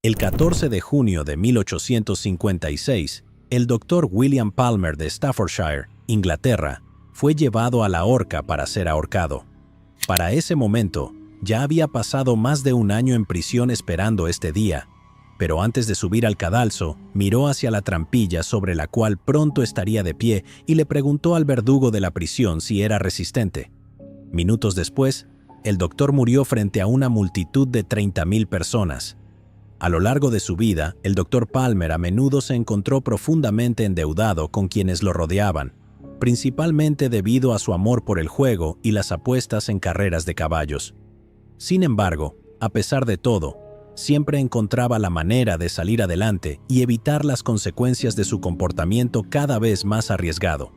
El 14 de junio de 1856, el doctor William Palmer de Staffordshire, Inglaterra, fue llevado a la horca para ser ahorcado. Para ese momento, ya había pasado más de un año en prisión esperando este día, pero antes de subir al cadalso, miró hacia la trampilla sobre la cual pronto estaría de pie y le preguntó al verdugo de la prisión si era resistente. Minutos después, el doctor murió frente a una multitud de 30,000 personas. A lo largo de su vida, el doctor Palmer a menudo se encontró profundamente endeudado con quienes lo rodeaban, principalmente debido a su amor por el juego y las apuestas en carreras de caballos. Sin embargo, a pesar de todo, siempre encontraba la manera de salir adelante y evitar las consecuencias de su comportamiento cada vez más arriesgado.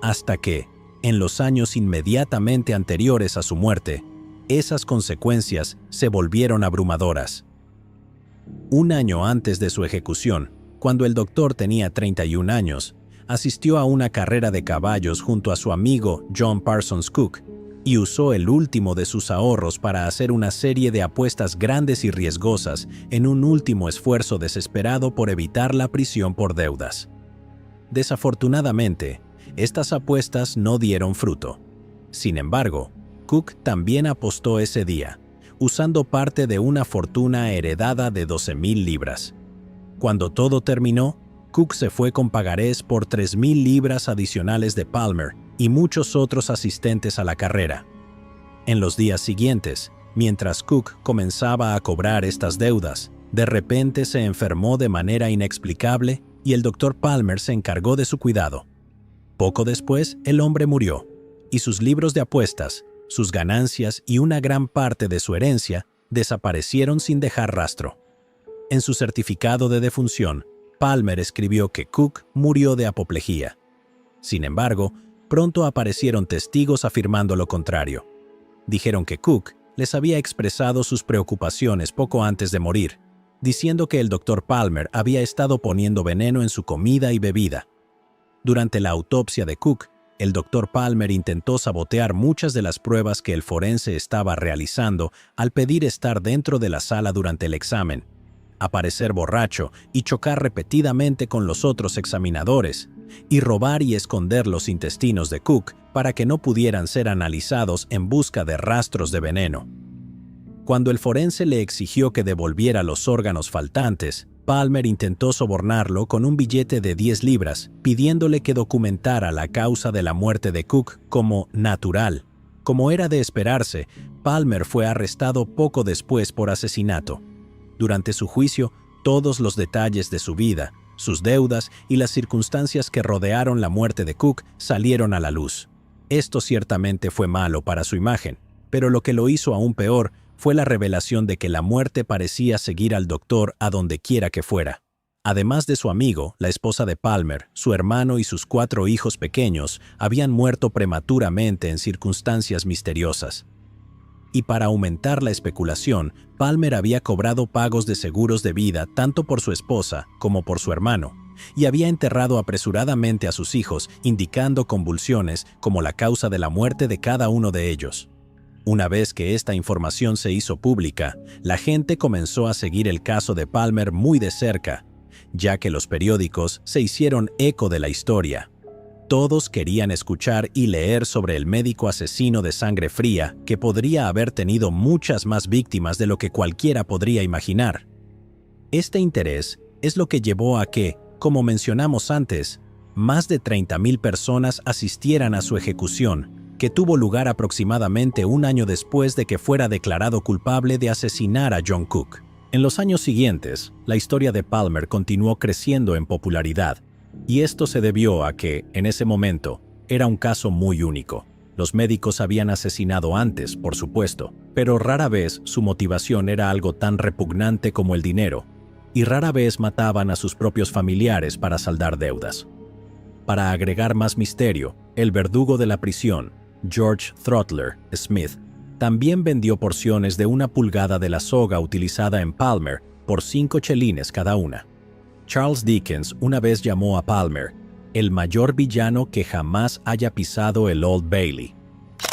Hasta que, en los años inmediatamente anteriores a su muerte, esas consecuencias se volvieron abrumadoras. Un año antes de su ejecución, cuando el doctor tenía 31 años, asistió a una carrera de caballos junto a su amigo John Parsons Cook y usó el último de sus ahorros para hacer una serie de apuestas grandes y riesgosas en un último esfuerzo desesperado por evitar la prisión por deudas. Desafortunadamente, estas apuestas no dieron fruto. Sin embargo, Cook también apostó ese día, usando parte de una fortuna heredada de 12,000 libras. Cuando todo terminó, Cook se fue con pagarés por 3,000 libras adicionales de Palmer y muchos otros asistentes a la carrera. En los días siguientes, mientras Cook comenzaba a cobrar estas deudas, de repente se enfermó de manera inexplicable y el doctor Palmer se encargó de su cuidado. Poco después, el hombre murió, y sus libros de apuestas, sus ganancias y una gran parte de su herencia desaparecieron sin dejar rastro. En su certificado de defunción, Palmer escribió que Cook murió de apoplejía. Sin embargo, pronto aparecieron testigos afirmando lo contrario. Dijeron que Cook les había expresado sus preocupaciones poco antes de morir, diciendo que el doctor Palmer había estado poniendo veneno en su comida y bebida. Durante la autopsia de Cook, el doctor Palmer intentó sabotear muchas de las pruebas que el forense estaba realizando al pedir estar dentro de la sala durante el examen, aparecer borracho y chocar repetidamente con los otros examinadores, y robar y esconder los intestinos de Cook para que no pudieran ser analizados en busca de rastros de veneno. Cuando el forense le exigió que devolviera los órganos faltantes, Palmer intentó sobornarlo con un billete de 10 libras, pidiéndole que documentara la causa de la muerte de Cook como natural. Como era de esperarse, Palmer fue arrestado poco después por asesinato. Durante su juicio, todos los detalles de su vida, sus deudas y las circunstancias que rodearon la muerte de Cook salieron a la luz. Esto ciertamente fue malo para su imagen, pero lo que lo hizo aún peor fue la revelación de que la muerte parecía seguir al doctor a donde quiera que fuera. Además de su amigo, la esposa de Palmer, su hermano y sus 4 hijos pequeños habían muerto prematuramente en circunstancias misteriosas. Y para aumentar la especulación, Palmer había cobrado pagos de seguros de vida tanto por su esposa como por su hermano, y había enterrado apresuradamente a sus hijos, indicando convulsiones como la causa de la muerte de cada uno de ellos. Una vez que esta información se hizo pública, la gente comenzó a seguir el caso de Palmer muy de cerca, ya que los periódicos se hicieron eco de la historia. Todos querían escuchar y leer sobre el médico asesino de sangre fría que podría haber tenido muchas más víctimas de lo que cualquiera podría imaginar. Este interés es lo que llevó a que, como mencionamos antes, más de 30,000 personas asistieran a su ejecución, que tuvo lugar aproximadamente un año después de que fuera declarado culpable de asesinar a John Cook. En los años siguientes, la historia de Palmer continuó creciendo en popularidad, y esto se debió a que, en ese momento, era un caso muy único. Los médicos habían asesinado antes, por supuesto, pero rara vez su motivación era algo tan repugnante como el dinero, y rara vez mataban a sus propios familiares para saldar deudas. Para agregar más misterio, el verdugo de la prisión, George Throttler Smith, también vendió porciones de 1 pulgada de la soga utilizada en Palmer por 5 chelines cada una. Charles Dickens una vez llamó a Palmer el mayor villano que jamás haya pisado el Old Bailey.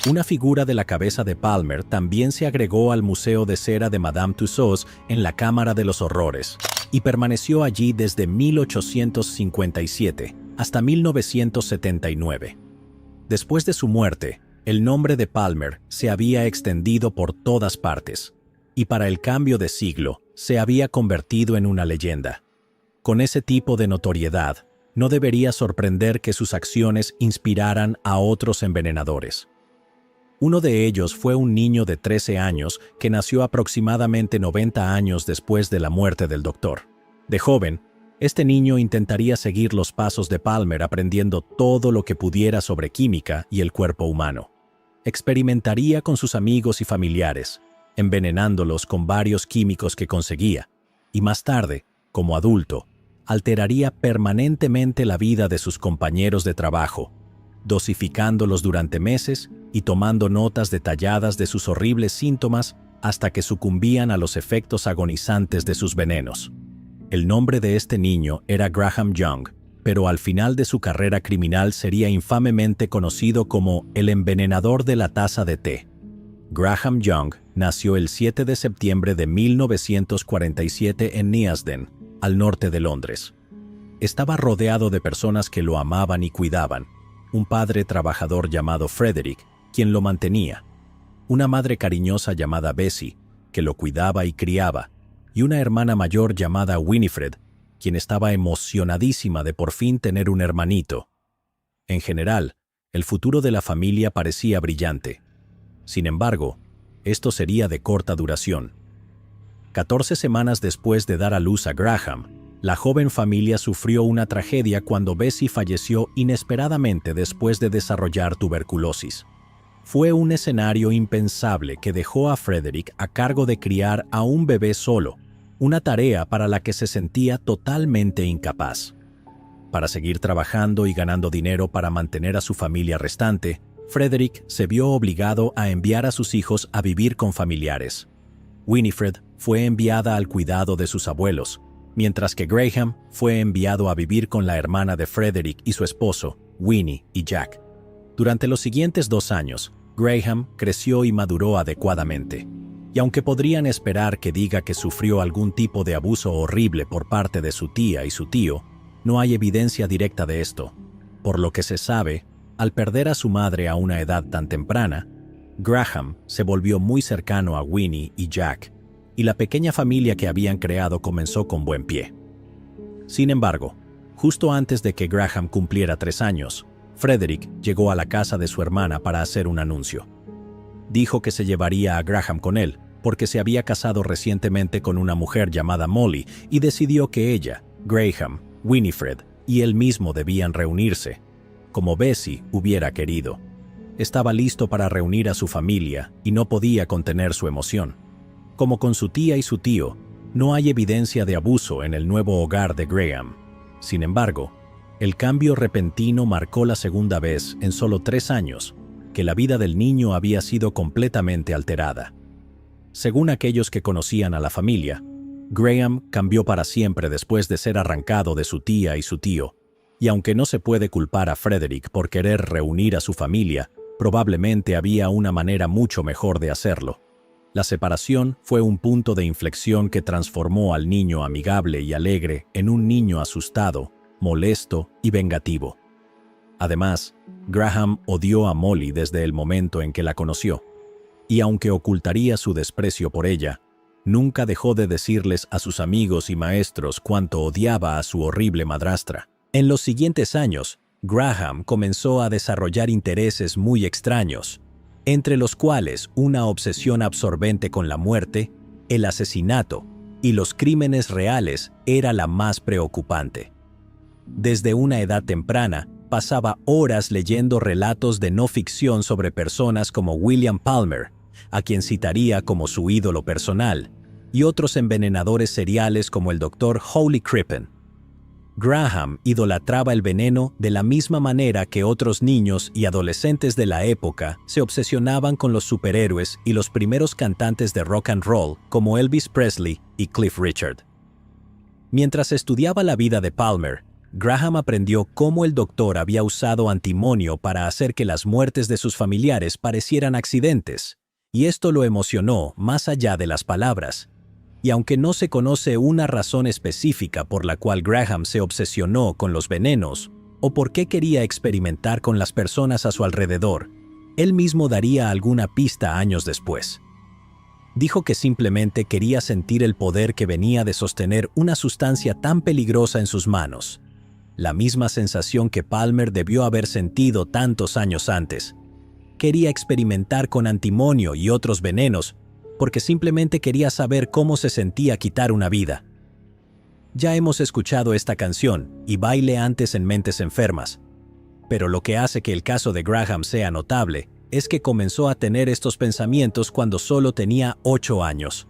Una figura de la cabeza de Palmer también se agregó al Museo de Cera de Madame Tussauds en la Cámara de los Horrores y permaneció allí desde 1857 hasta 1979. Después de su muerte, el nombre de Palmer se había extendido por todas partes y para el cambio de siglo se había convertido en una leyenda. Con ese tipo de notoriedad, no debería sorprender que sus acciones inspiraran a otros envenenadores. Uno de ellos fue un niño de 13 años que nació aproximadamente 90 años después de la muerte del doctor. De joven, este niño intentaría seguir los pasos de Palmer aprendiendo todo lo que pudiera sobre química y el cuerpo humano. Experimentaría con sus amigos y familiares, envenenándolos con varios químicos que conseguía, y más tarde, como adulto, alteraría permanentemente la vida de sus compañeros de trabajo, dosificándolos durante meses y tomando notas detalladas de sus horribles síntomas hasta que sucumbían a los efectos agonizantes de sus venenos. El nombre de este niño era Graham Young, pero al final de su carrera criminal sería infamemente conocido como el envenenador de la taza de té. Graham Young nació el 7 de septiembre de 1947 en Neasden, al norte de Londres. Estaba rodeado de personas que lo amaban y cuidaban, un padre trabajador llamado Frederick, quien lo mantenía, una madre cariñosa llamada Bessie, que lo cuidaba y criaba, y una hermana mayor llamada Winifred, quien estaba emocionadísima de por fin tener un hermanito. En general, el futuro de la familia parecía brillante. Sin embargo, esto sería de corta duración. 14 semanas después de dar a luz a Graham, la joven familia sufrió una tragedia cuando Bessie falleció inesperadamente después de desarrollar tuberculosis. Fue un escenario impensable que dejó a Frederick a cargo de criar a un bebé solo, una tarea para la que se sentía totalmente incapaz. Para seguir trabajando y ganando dinero para mantener a su familia restante, Frederick se vio obligado a enviar a sus hijos a vivir con familiares. Winifred fue enviada al cuidado de sus abuelos, mientras que Graham fue enviado a vivir con la hermana de Frederick y su esposo, Winnie y Jack. Durante los siguientes 2 años, Graham creció y maduró adecuadamente. Y aunque podrían esperar que diga que sufrió algún tipo de abuso horrible por parte de su tía y su tío, no hay evidencia directa de esto. Por lo que se sabe, al perder a su madre a una edad tan temprana, Graham se volvió muy cercano a Winnie y Jack, y la pequeña familia que habían creado comenzó con buen pie. Sin embargo, justo antes de que Graham cumpliera 3 años, Frederick llegó a la casa de su hermana para hacer un anuncio. Dijo que se llevaría a Graham con él, porque se había casado recientemente con una mujer llamada Molly y decidió que ella, Graham, Winifred y él mismo debían reunirse, como Bessie hubiera querido. Estaba listo para reunir a su familia y no podía contener su emoción. Como con su tía y su tío, no hay evidencia de abuso en el nuevo hogar de Graham. Sin embargo, el cambio repentino marcó la segunda vez en solo 3 años que la vida del niño había sido completamente alterada. Según aquellos que conocían a la familia, Graham cambió para siempre después de ser arrancado de su tía y su tío, y aunque no se puede culpar a Frederick por querer reunir a su familia, probablemente había una manera mucho mejor de hacerlo. La separación fue un punto de inflexión que transformó al niño amigable y alegre en un niño asustado, molesto y vengativo. Además, Graham odió a Molly desde el momento en que la conoció, y aunque ocultaría su desprecio por ella, nunca dejó de decirles a sus amigos y maestros cuánto odiaba a su horrible madrastra. En los siguientes años, Graham comenzó a desarrollar intereses muy extraños, entre los cuales una obsesión absorbente con la muerte, el asesinato y los crímenes reales era la más preocupante. Desde una edad temprana, pasaba horas leyendo relatos de no ficción sobre personas como William Palmer, a quien citaría como su ídolo personal, y otros envenenadores seriales como el Dr. Hawley Crippen. Graham idolatraba el veneno de la misma manera que otros niños y adolescentes de la época se obsesionaban con los superhéroes y los primeros cantantes de rock and roll como Elvis Presley y Cliff Richard. Mientras estudiaba la vida de Palmer, Graham aprendió cómo el doctor había usado antimonio para hacer que las muertes de sus familiares parecieran accidentes, y esto lo emocionó más allá de las palabras. Y aunque no se conoce una razón específica por la cual Graham se obsesionó con los venenos, o por qué quería experimentar con las personas a su alrededor, él mismo daría alguna pista años después. Dijo que simplemente quería sentir el poder que venía de sostener una sustancia tan peligrosa en sus manos, la misma sensación que Palmer debió haber sentido tantos años antes. Quería experimentar con antimonio y otros venenos, porque simplemente quería saber cómo se sentía quitar una vida. Ya hemos escuchado esta canción y Baile antes en Mentes Enfermas, pero lo que hace que el caso de Graham sea notable es que comenzó a tener estos pensamientos cuando solo tenía 8 años.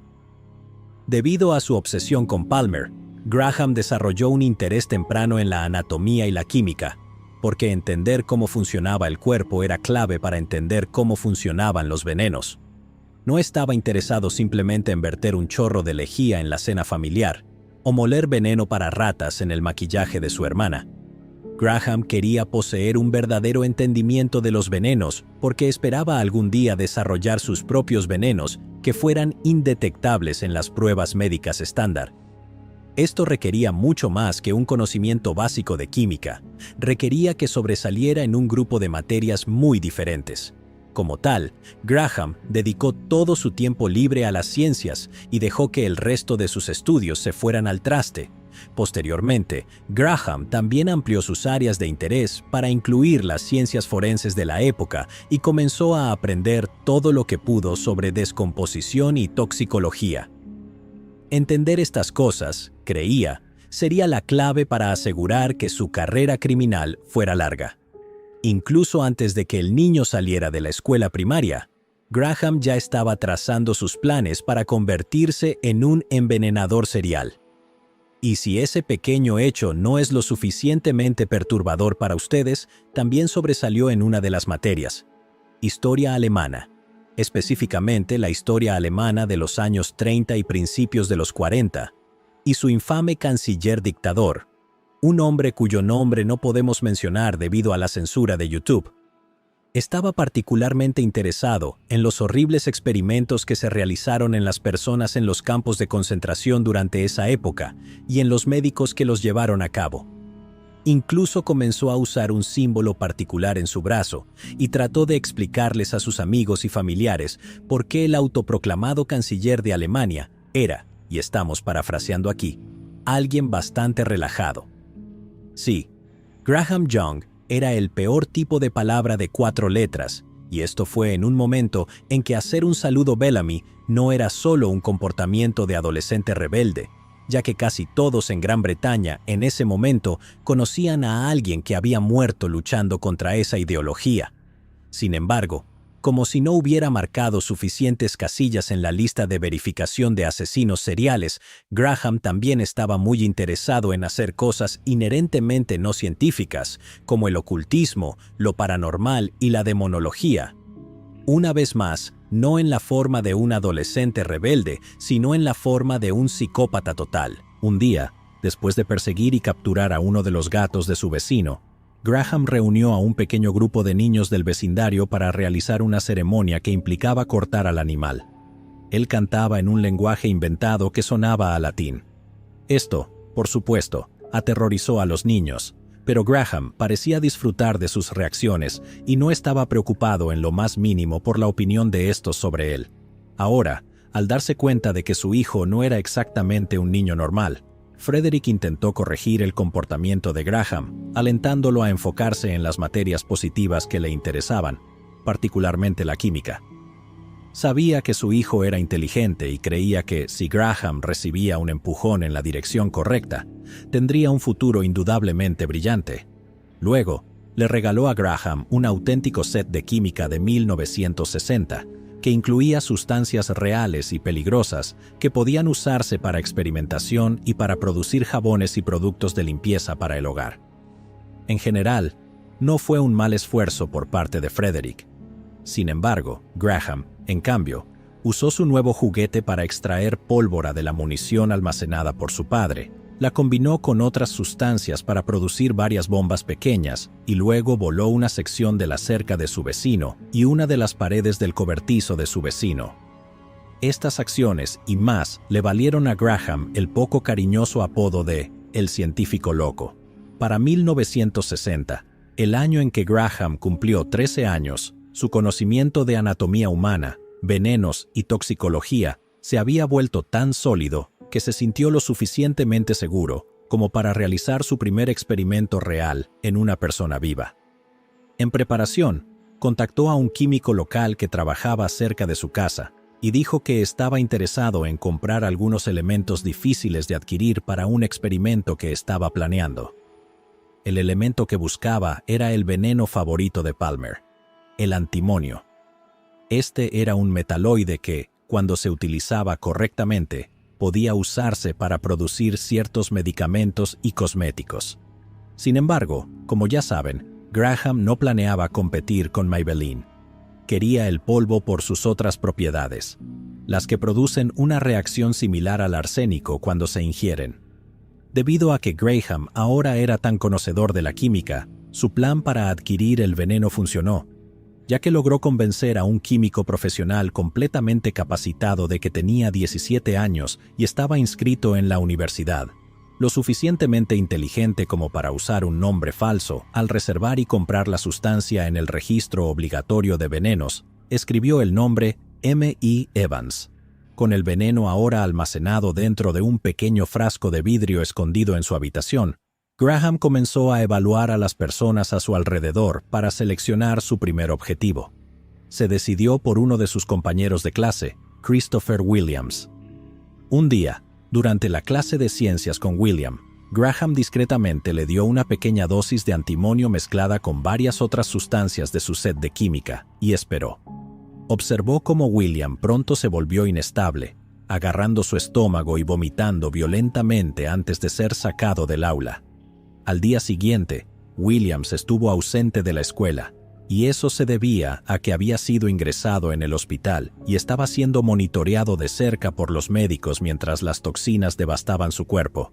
Debido a su obsesión con Palmer, Graham desarrolló un interés temprano en la anatomía y la química, porque entender cómo funcionaba el cuerpo era clave para entender cómo funcionaban los venenos. No estaba interesado simplemente en verter un chorro de lejía en la cena familiar, o moler veneno para ratas en el maquillaje de su hermana. Graham quería poseer un verdadero entendimiento de los venenos porque esperaba algún día desarrollar sus propios venenos que fueran indetectables en las pruebas médicas estándar. Esto requería mucho más que un conocimiento básico de química, requería que sobresaliera en un grupo de materias muy diferentes. Como tal, Graham dedicó todo su tiempo libre a las ciencias y dejó que el resto de sus estudios se fueran al traste. Posteriormente, Graham también amplió sus áreas de interés para incluir las ciencias forenses de la época y comenzó a aprender todo lo que pudo sobre descomposición y toxicología. Entender estas cosas, creía, sería la clave para asegurar que su carrera criminal fuera larga. Incluso antes de que el niño saliera de la escuela primaria, Graham ya estaba trazando sus planes para convertirse en un envenenador serial. Y si ese pequeño hecho no es lo suficientemente perturbador para ustedes, también sobresalió en una de las materias, historia alemana, específicamente la historia alemana de los años 30 y principios de los 40, y su infame canciller dictador, un hombre cuyo nombre no podemos mencionar debido a la censura de YouTube. Estaba particularmente interesado en los horribles experimentos que se realizaron en las personas en los campos de concentración durante esa época y en los médicos que los llevaron a cabo. Incluso comenzó a usar un símbolo particular en su brazo y trató de explicarles a sus amigos y familiares por qué el autoproclamado canciller de Alemania era, y estamos parafraseando aquí, alguien bastante relajado. Sí, Graham Young era el peor tipo de palabra de 4 letras, y esto fue en un momento en que hacer un saludo Bellamy no era solo un comportamiento de adolescente rebelde, ya que casi todos en Gran Bretaña en ese momento conocían a alguien que había muerto luchando contra esa ideología. Sin embargo, como si no hubiera marcado suficientes casillas en la lista de verificación de asesinos seriales, Graham también estaba muy interesado en hacer cosas inherentemente no científicas, como el ocultismo, lo paranormal y la demonología. Una vez más, no en la forma de un adolescente rebelde, sino en la forma de un psicópata total. Un día, después de perseguir y capturar a uno de los gatos de su vecino, Graham reunió a un pequeño grupo de niños del vecindario para realizar una ceremonia que implicaba cortar al animal. Él cantaba en un lenguaje inventado que sonaba a latín. Esto, por supuesto, aterrorizó a los niños, pero Graham parecía disfrutar de sus reacciones y no estaba preocupado en lo más mínimo por la opinión de estos sobre él. Ahora, al darse cuenta de que su hijo no era exactamente un niño normal, Frederick intentó corregir el comportamiento de Graham, alentándolo a enfocarse en las materias positivas que le interesaban, particularmente la química. Sabía que su hijo era inteligente y creía que, si Graham recibía un empujón en la dirección correcta, tendría un futuro indudablemente brillante. Luego, le regaló a Graham un auténtico set de química de 1960, que incluía sustancias reales y peligrosas que podían usarse para experimentación y para producir jabones y productos de limpieza para el hogar. En general, no fue un mal esfuerzo por parte de Frederick. Sin embargo, Graham, en cambio, usó su nuevo juguete para extraer pólvora de la munición almacenada por su padre, La combinó con otras sustancias para producir varias bombas pequeñas y luego voló una sección de la cerca de su vecino y una de las paredes del cobertizo de su vecino. Estas acciones y más le valieron a Graham el poco cariñoso apodo de «el científico loco». Para 1960, el año en que Graham cumplió 13 años, su conocimiento de anatomía humana, venenos y toxicología se había vuelto tan sólido que se sintió lo suficientemente seguro como para realizar su primer experimento real en una persona viva. En preparación, contactó a un químico local que trabajaba cerca de su casa y dijo que estaba interesado en comprar algunos elementos difíciles de adquirir para un experimento que estaba planeando. El elemento que buscaba era el veneno favorito de Palmer, el antimonio. Este era un metaloide que, cuando se utilizaba correctamente, podía usarse para producir ciertos medicamentos y cosméticos. Sin embargo, como ya saben, Graham no planeaba competir con Maybelline. Quería el polvo por sus otras propiedades, las que producen una reacción similar al arsénico cuando se ingieren. Debido a que Graham ahora era tan conocedor de la química, su plan para adquirir el veneno funcionó, ya que logró convencer a un químico profesional completamente capacitado de que tenía 17 años y estaba inscrito en la universidad, lo suficientemente inteligente como para usar un nombre falso al reservar y comprar la sustancia en el registro obligatorio de venenos. Escribió el nombre M.E. Evans, con el veneno ahora almacenado dentro de un pequeño frasco de vidrio escondido en su habitación. Graham comenzó a evaluar a las personas a su alrededor para seleccionar su primer objetivo. Se decidió por uno de sus compañeros de clase, Christopher Williams. Un día, durante la clase de ciencias con William, Graham discretamente le dio una pequeña dosis de antimonio mezclada con varias otras sustancias de su set de química y esperó. Observó cómo William pronto se volvió inestable, agarrando su estómago y vomitando violentamente antes de ser sacado del aula. Al día siguiente, Williams estuvo ausente de la escuela, y eso se debía a que había sido ingresado en el hospital y estaba siendo monitoreado de cerca por los médicos mientras las toxinas devastaban su cuerpo.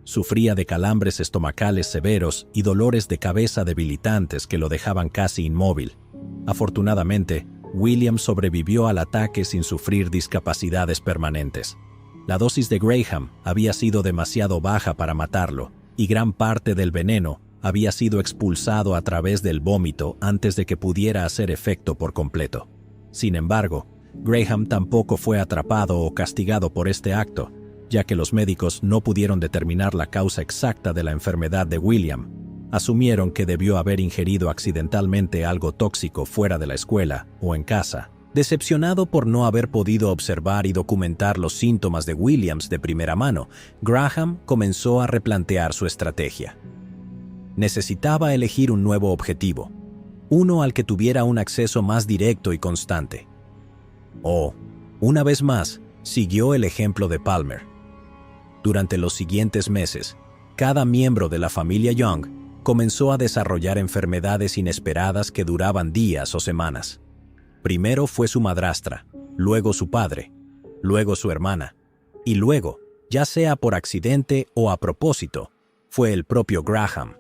Sufría de calambres estomacales severos y dolores de cabeza debilitantes que lo dejaban casi inmóvil. Afortunadamente, Williams sobrevivió al ataque sin sufrir discapacidades permanentes. La dosis de Graham había sido demasiado baja para matarlo, y gran parte del veneno había sido expulsado a través del vómito antes de que pudiera hacer efecto por completo. Sin embargo, Graham tampoco fue atrapado o castigado por este acto, ya que los médicos no pudieron determinar la causa exacta de la enfermedad de William. Asumieron que debió haber ingerido accidentalmente algo tóxico fuera de la escuela o en casa. Decepcionado por no haber podido observar y documentar los síntomas de Williams de primera mano, Graham comenzó a replantear su estrategia. Necesitaba elegir un nuevo objetivo, uno al que tuviera un acceso más directo y constante. Una vez más, siguió el ejemplo de Palmer. Durante los siguientes meses, cada miembro de la familia Young comenzó a desarrollar enfermedades inesperadas que duraban días o semanas. Primero fue su madrastra, luego su padre, luego su hermana, y luego, ya sea por accidente o a propósito, fue el propio Graham.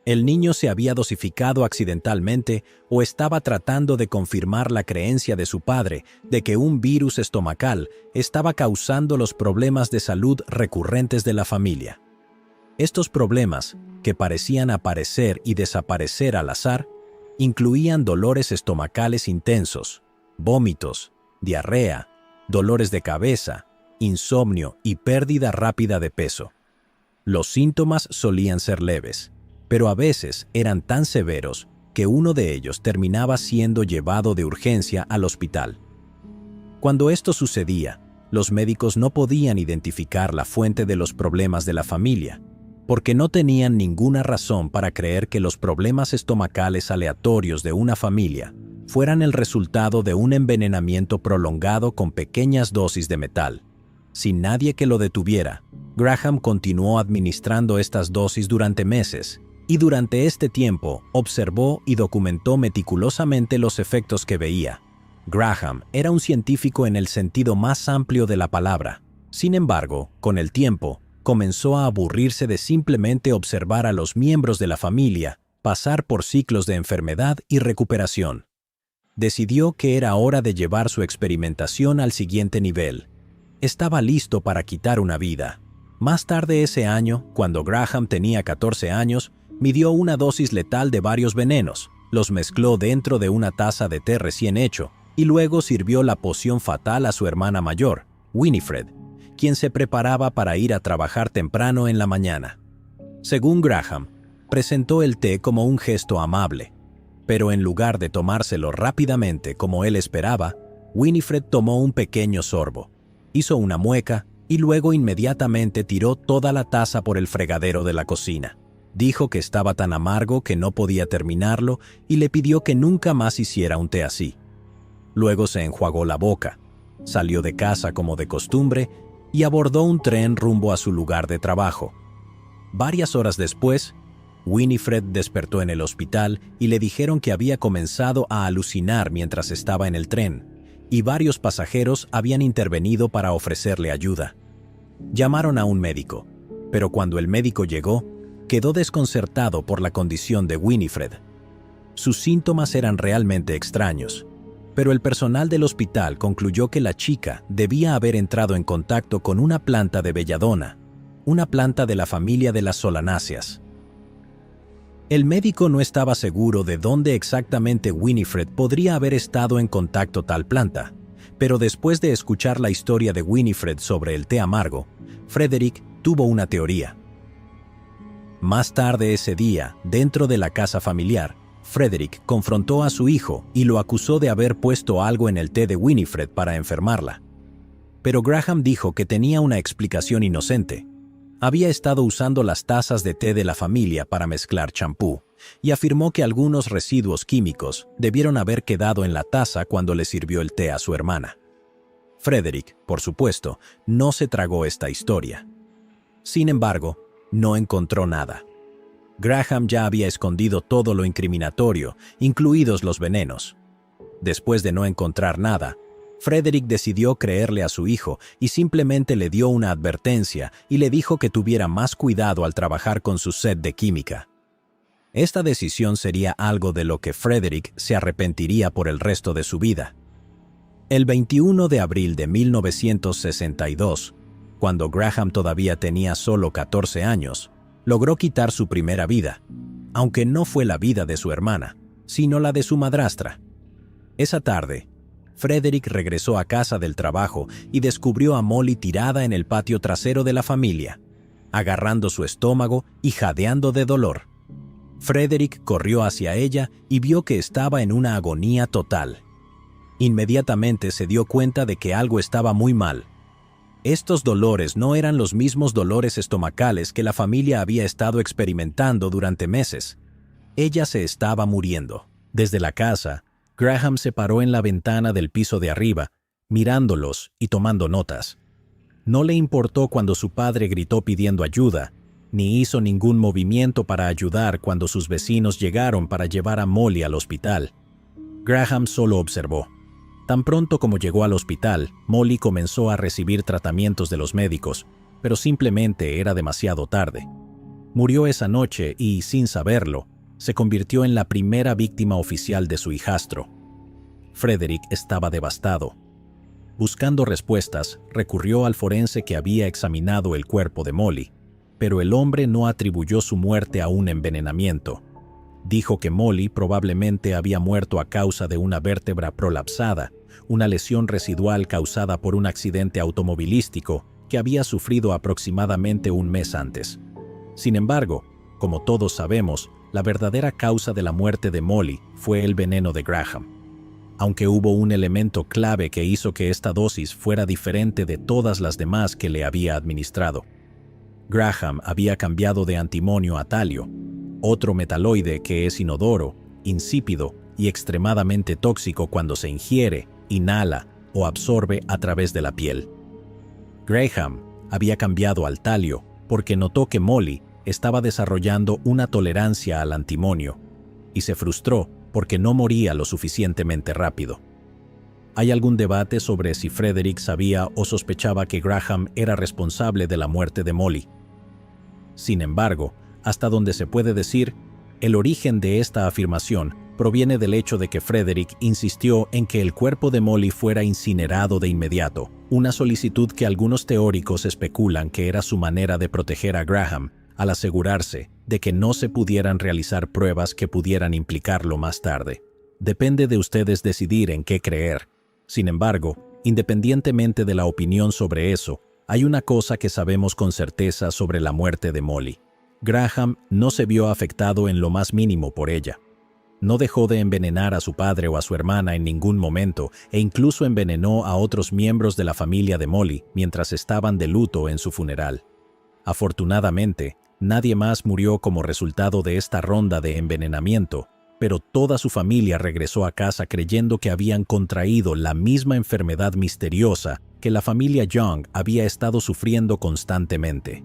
El niño se había dosificado accidentalmente o estaba tratando de confirmar la creencia de su padre de que un virus estomacal estaba causando los problemas de salud recurrentes de la familia. Estos problemas, que parecían aparecer y desaparecer al azar, incluían dolores estomacales intensos, vómitos, diarrea, dolores de cabeza, insomnio y pérdida rápida de peso. Los síntomas solían ser leves, pero a veces eran tan severos que uno de ellos terminaba siendo llevado de urgencia al hospital. Cuando esto sucedía, los médicos no podían identificar la fuente de los problemas de la familia, porque no tenían ninguna razón para creer que los problemas estomacales aleatorios de una familia fueran el resultado de un envenenamiento prolongado con pequeñas dosis de metal. Sin nadie que lo detuviera, Graham continuó administrando estas dosis durante meses, y durante este tiempo observó y documentó meticulosamente los efectos que veía. Graham era un científico en el sentido más amplio de la palabra. Sin embargo, con el tiempo, comenzó a aburrirse de simplemente observar a los miembros de la familia pasar por ciclos de enfermedad y recuperación. Decidió que era hora de llevar su experimentación al siguiente nivel. Estaba listo para quitar una vida. Más tarde ese año, cuando Graham tenía 14 años, midió una dosis letal de varios venenos, los mezcló dentro de una taza de té recién hecho y luego sirvió la poción fatal a su hermana mayor, Winifred, quien se preparaba para ir a trabajar temprano en la mañana. Según Graham, presentó el té como un gesto amable, pero en lugar de tomárselo rápidamente como él esperaba, Winifred tomó un pequeño sorbo, hizo una mueca y luego inmediatamente tiró toda la taza por el fregadero de la cocina. Dijo que estaba tan amargo que no podía terminarlo y le pidió que nunca más hiciera un té así. Luego se enjuagó la boca, salió de casa como de costumbre y abordó un tren rumbo a su lugar de trabajo. Varias horas después, Winifred despertó en el hospital y le dijeron que había comenzado a alucinar mientras estaba en el tren, y varios pasajeros habían intervenido para ofrecerle ayuda. Llamaron a un médico, pero cuando el médico llegó, quedó desconcertado por la condición de Winifred. Sus síntomas eran realmente extraños, pero el personal del hospital concluyó que la chica debía haber entrado en contacto con una planta de belladona, una planta de la familia de las solanáceas. El médico no estaba seguro de dónde exactamente Winifred podría haber estado en contacto tal planta, pero después de escuchar la historia de Winifred sobre el té amargo, Frederick tuvo una teoría. Más tarde ese día, dentro de la casa familiar, Frederick confrontó a su hijo y lo acusó de haber puesto algo en el té de Winifred para enfermarla. Pero Graham dijo que tenía una explicación inocente. Había estado usando las tazas de té de la familia para mezclar champú y afirmó que algunos residuos químicos debieron haber quedado en la taza cuando le sirvió el té a su hermana. Frederick, por supuesto, no se tragó esta historia. Sin embargo, no encontró nada. Graham ya había escondido todo lo incriminatorio, incluidos los venenos. Después de no encontrar nada, Frederick decidió creerle a su hijo y simplemente le dio una advertencia y le dijo que tuviera más cuidado al trabajar con su set de química. Esta decisión sería algo de lo que Frederick se arrepentiría por el resto de su vida. El 21 de abril de 1962, cuando Graham todavía tenía solo 14 años, logró quitar su primera vida, aunque no fue la vida de su hermana, sino la de su madrastra. Esa tarde, Frederick regresó a casa del trabajo y descubrió a Molly tirada en el patio trasero de la familia, agarrando su estómago y jadeando de dolor. Frederick corrió hacia ella y vio que estaba en una agonía total. Inmediatamente se dio cuenta de que algo estaba muy mal. Estos dolores no eran los mismos dolores estomacales que la familia había estado experimentando durante meses. Ella se estaba muriendo. Desde la casa, Graham se paró en la ventana del piso de arriba, mirándolos y tomando notas. No le importó cuando su padre gritó pidiendo ayuda, ni hizo ningún movimiento para ayudar cuando sus vecinos llegaron para llevar a Molly al hospital. Graham solo observó. Tan pronto como llegó al hospital, Molly comenzó a recibir tratamientos de los médicos, pero simplemente era demasiado tarde. Murió esa noche y, sin saberlo, se convirtió en la primera víctima oficial de su hijastro. Frederick estaba devastado. Buscando respuestas, recurrió al forense que había examinado el cuerpo de Molly, pero el hombre no atribuyó su muerte a un envenenamiento. Dijo que Molly probablemente había muerto a causa de una vértebra prolapsada, una lesión residual causada por un accidente automovilístico que había sufrido aproximadamente un mes antes. Sin embargo, como todos sabemos, la verdadera causa de la muerte de Molly fue el veneno de Graham. Aunque hubo un elemento clave que hizo que esta dosis fuera diferente de todas las demás que le había administrado. Graham había cambiado de antimonio a talio, otro metaloide que es inodoro, insípido y extremadamente tóxico cuando se ingiere, inhala o absorbe a través de la piel. Graham había cambiado al talio porque notó que Molly estaba desarrollando una tolerancia al antimonio y se frustró porque no moría lo suficientemente rápido. Hay algún debate sobre si Frederick sabía o sospechaba que Graham era responsable de la muerte de Molly. Sin embargo, hasta donde se puede decir, el origen de esta afirmación proviene del hecho de que Frederick insistió en que el cuerpo de Molly fuera incinerado de inmediato, una solicitud que algunos teóricos especulan que era su manera de proteger a Graham al asegurarse de que no se pudieran realizar pruebas que pudieran implicarlo más tarde. Depende de ustedes decidir en qué creer. Sin embargo, independientemente de la opinión sobre eso, hay una cosa que sabemos con certeza sobre la muerte de Molly. Graham no se vio afectado en lo más mínimo por ella. No dejó de envenenar a su padre o a su hermana en ningún momento e incluso envenenó a otros miembros de la familia de Molly mientras estaban de luto en su funeral. Afortunadamente, nadie más murió como resultado de esta ronda de envenenamiento, pero toda su familia regresó a casa creyendo que habían contraído la misma enfermedad misteriosa que la familia Young había estado sufriendo constantemente.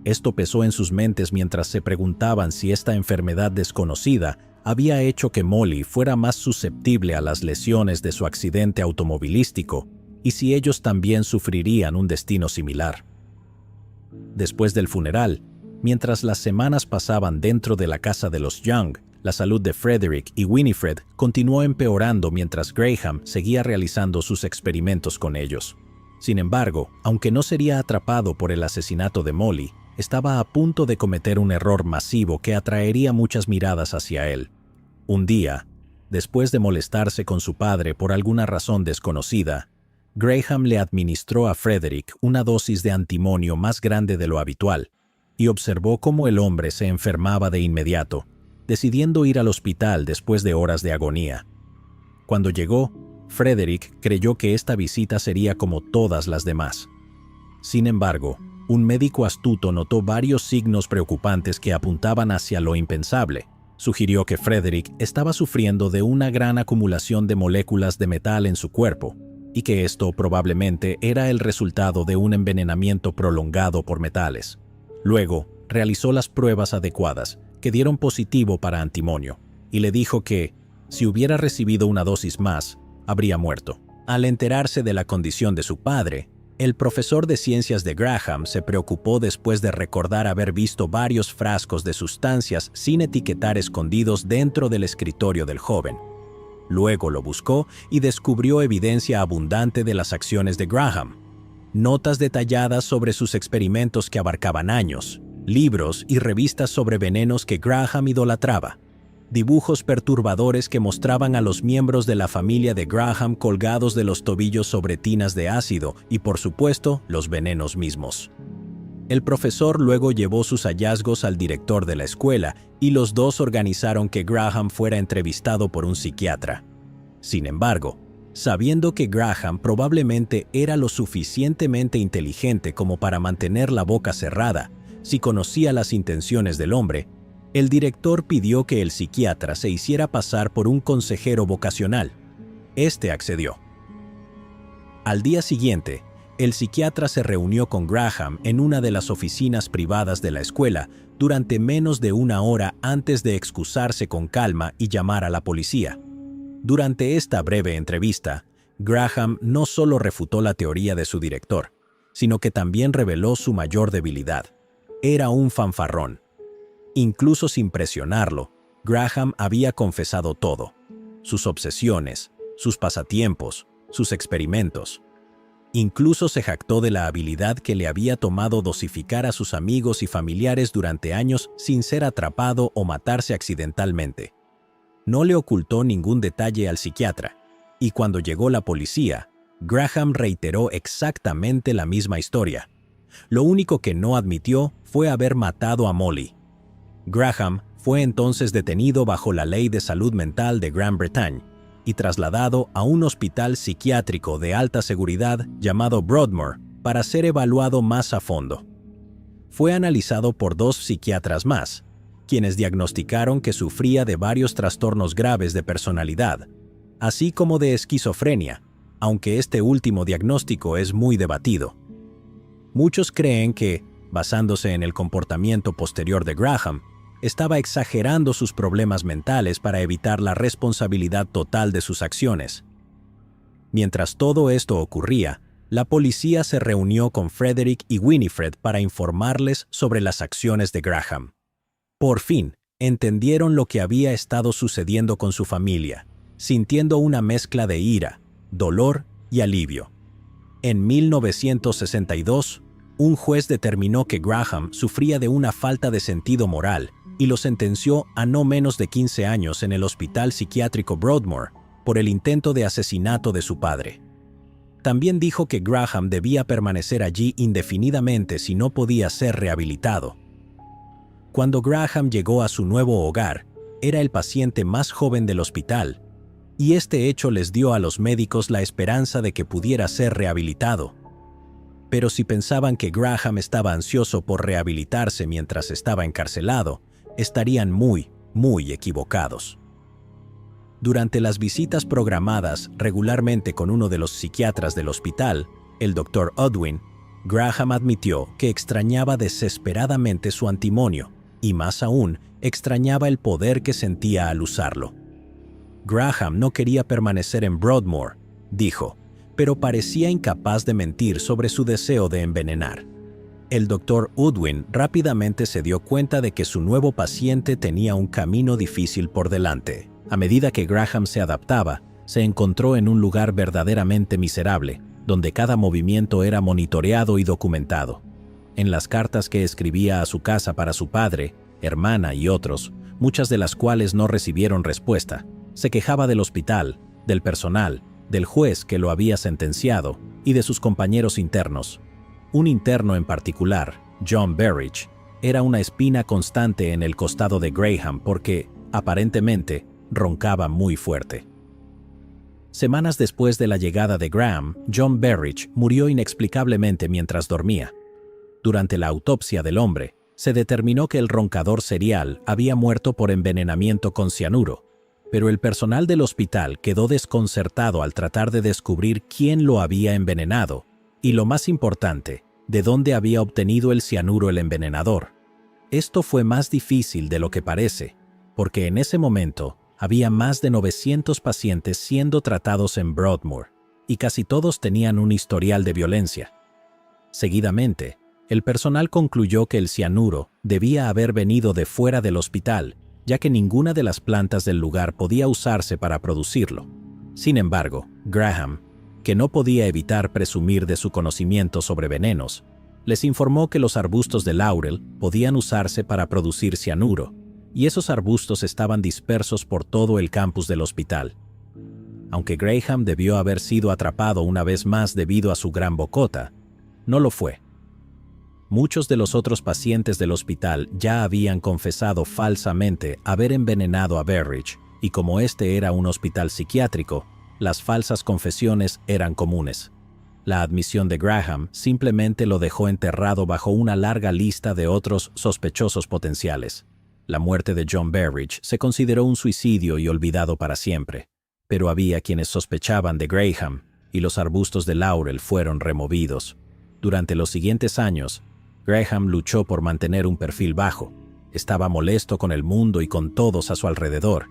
Esto pesó en sus mentes mientras se preguntaban si esta enfermedad desconocida había hecho que Molly fuera más susceptible a las lesiones de su accidente automovilístico y si ellos también sufrirían un destino similar. Después del funeral, mientras las semanas pasaban dentro de la casa de los Young, la salud de Frederick y Winifred continuó empeorando mientras Graham seguía realizando sus experimentos con ellos. Sin embargo, aunque no sería atrapado por el asesinato de Molly, estaba a punto de cometer un error masivo que atraería muchas miradas hacia él. Un día, después de molestarse con su padre por alguna razón desconocida, Graham le administró a Frederick una dosis de antimonio más grande de lo habitual y observó cómo el hombre se enfermaba de inmediato, decidiendo ir al hospital después de horas de agonía. Cuando llegó, Frederick creyó que esta visita sería como todas las demás. Sin embargo, un médico astuto notó varios signos preocupantes que apuntaban hacia lo impensable. Sugirió que Frederick estaba sufriendo de una gran acumulación de moléculas de metal en su cuerpo, y que esto probablemente era el resultado de un envenenamiento prolongado por metales. Luego, realizó las pruebas adecuadas, que dieron positivo para antimonio, y le dijo que, si hubiera recibido una dosis más, habría muerto. Al enterarse de la condición de su padre, el profesor de ciencias de Graham se preocupó después de recordar haber visto varios frascos de sustancias sin etiquetar escondidos dentro del escritorio del joven. Luego lo buscó y descubrió evidencia abundante de las acciones de Graham. Notas detalladas sobre sus experimentos que abarcaban años, libros y revistas sobre venenos que Graham idolatraba, dibujos perturbadores que mostraban a los miembros de la familia de Graham colgados de los tobillos sobre tinas de ácido y, por supuesto, los venenos mismos. El profesor luego llevó sus hallazgos al director de la escuela y los dos organizaron que Graham fuera entrevistado por un psiquiatra. Sin embargo, sabiendo que Graham probablemente era lo suficientemente inteligente como para mantener la boca cerrada, si conocía las intenciones del hombre, el director pidió que el psiquiatra se hiciera pasar por un consejero vocacional. Este accedió. Al día siguiente, el psiquiatra se reunió con Graham en una de las oficinas privadas de la escuela durante menos de una hora antes de excusarse con calma y llamar a la policía. Durante esta breve entrevista, Graham no solo refutó la teoría de su director, sino que también reveló su mayor debilidad. Era un fanfarrón. Incluso sin presionarlo, Graham había confesado todo: sus obsesiones, sus pasatiempos, sus experimentos. Incluso se jactó de la habilidad que le había tomado dosificar a sus amigos y familiares durante años sin ser atrapado o matarse accidentalmente. No le ocultó ningún detalle al psiquiatra, y cuando llegó la policía, Graham reiteró exactamente la misma historia. Lo único que no admitió fue haber matado a Molly. Graham fue entonces detenido bajo la Ley de Salud Mental de Gran Bretaña y trasladado a un hospital psiquiátrico de alta seguridad llamado Broadmoor para ser evaluado más a fondo. Fue analizado por 2 psiquiatras más, quienes diagnosticaron que sufría de varios trastornos graves de personalidad, así como de esquizofrenia, aunque este último diagnóstico es muy debatido. Muchos creen que, basándose en el comportamiento posterior de Graham, estaba exagerando sus problemas mentales para evitar la responsabilidad total de sus acciones. Mientras todo esto ocurría, la policía se reunió con Frederick y Winifred para informarles sobre las acciones de Graham. Por fin, entendieron lo que había estado sucediendo con su familia, sintiendo una mezcla de ira, dolor y alivio. En 1962, un juez determinó que Graham sufría de una falta de sentido moral y lo sentenció a no menos de 15 años en el Hospital Psiquiátrico Broadmoor por el intento de asesinato de su padre. También dijo que Graham debía permanecer allí indefinidamente si no podía ser rehabilitado. Cuando Graham llegó a su nuevo hogar, era el paciente más joven del hospital, y este hecho les dio a los médicos la esperanza de que pudiera ser rehabilitado. Pero si pensaban que Graham estaba ansioso por rehabilitarse mientras estaba encarcelado, estarían muy equivocados. Durante las visitas programadas regularmente con uno de los psiquiatras del hospital, el Dr. Odwin, Graham admitió que extrañaba desesperadamente su antimonio y, más aún, extrañaba el poder que sentía al usarlo. Graham no quería permanecer en Broadmoor, dijo, pero parecía incapaz de mentir sobre su deseo de envenenar. El Dr. Odwin rápidamente se dio cuenta de que su nuevo paciente tenía un camino difícil por delante. A medida que Graham se adaptaba, se encontró en un lugar verdaderamente miserable, donde cada movimiento era monitoreado y documentado. En las cartas que escribía a su casa para su padre, hermana y otros, muchas de las cuales no recibieron respuesta, se quejaba del hospital, del personal, del juez que lo había sentenciado y de sus compañeros internos. Un interno en particular, John Berridge, era una espina constante en el costado de Graham porque, aparentemente, roncaba muy fuerte. Semanas después de la llegada de Graham, John Berridge murió inexplicablemente mientras dormía. Durante la autopsia del hombre, se determinó que el roncador serial había muerto por envenenamiento con cianuro, pero el personal del hospital quedó desconcertado al tratar de descubrir quién lo había envenenado y, lo más importante, de dónde había obtenido el cianuro el envenenador. Esto fue más difícil de lo que parece, porque en ese momento había más de 900 pacientes siendo tratados en Broadmoor, y casi todos tenían un historial de violencia. Seguidamente, el personal concluyó que el cianuro debía haber venido de fuera del hospital, ya que ninguna de las plantas del lugar podía usarse para producirlo. Sin embargo, Graham, que no podía evitar presumir de su conocimiento sobre venenos, les informó que los arbustos de laurel podían usarse para producir cianuro, y esos arbustos estaban dispersos por todo el campus del hospital. Aunque Graham debió haber sido atrapado una vez más debido a su gran bocota, no lo fue. Muchos de los otros pacientes del hospital ya habían confesado falsamente haber envenenado a Berridge, y como este era un hospital psiquiátrico, las falsas confesiones eran comunes. La admisión de Graham simplemente lo dejó enterrado bajo una larga lista de otros sospechosos potenciales. La muerte de John Berridge se consideró un suicidio y olvidado para siempre, pero había quienes sospechaban de Graham, y los arbustos de laurel fueron removidos. Durante los siguientes años, Graham luchó por mantener un perfil bajo, estaba molesto con el mundo y con todos a su alrededor,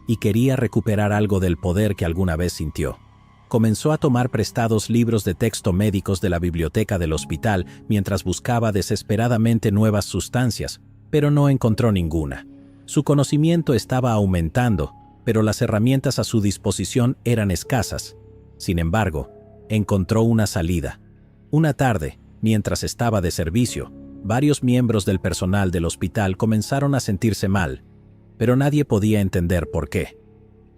y quería recuperar algo del poder que alguna vez sintió. Comenzó a tomar prestados libros de texto médicos de la biblioteca del hospital mientras buscaba desesperadamente nuevas sustancias, pero no encontró ninguna. Su conocimiento estaba aumentando, pero las herramientas a su disposición eran escasas. Sin embargo, encontró una salida. Una tarde, mientras estaba de servicio, varios miembros del personal del hospital comenzaron a sentirse mal, pero nadie podía entender por qué.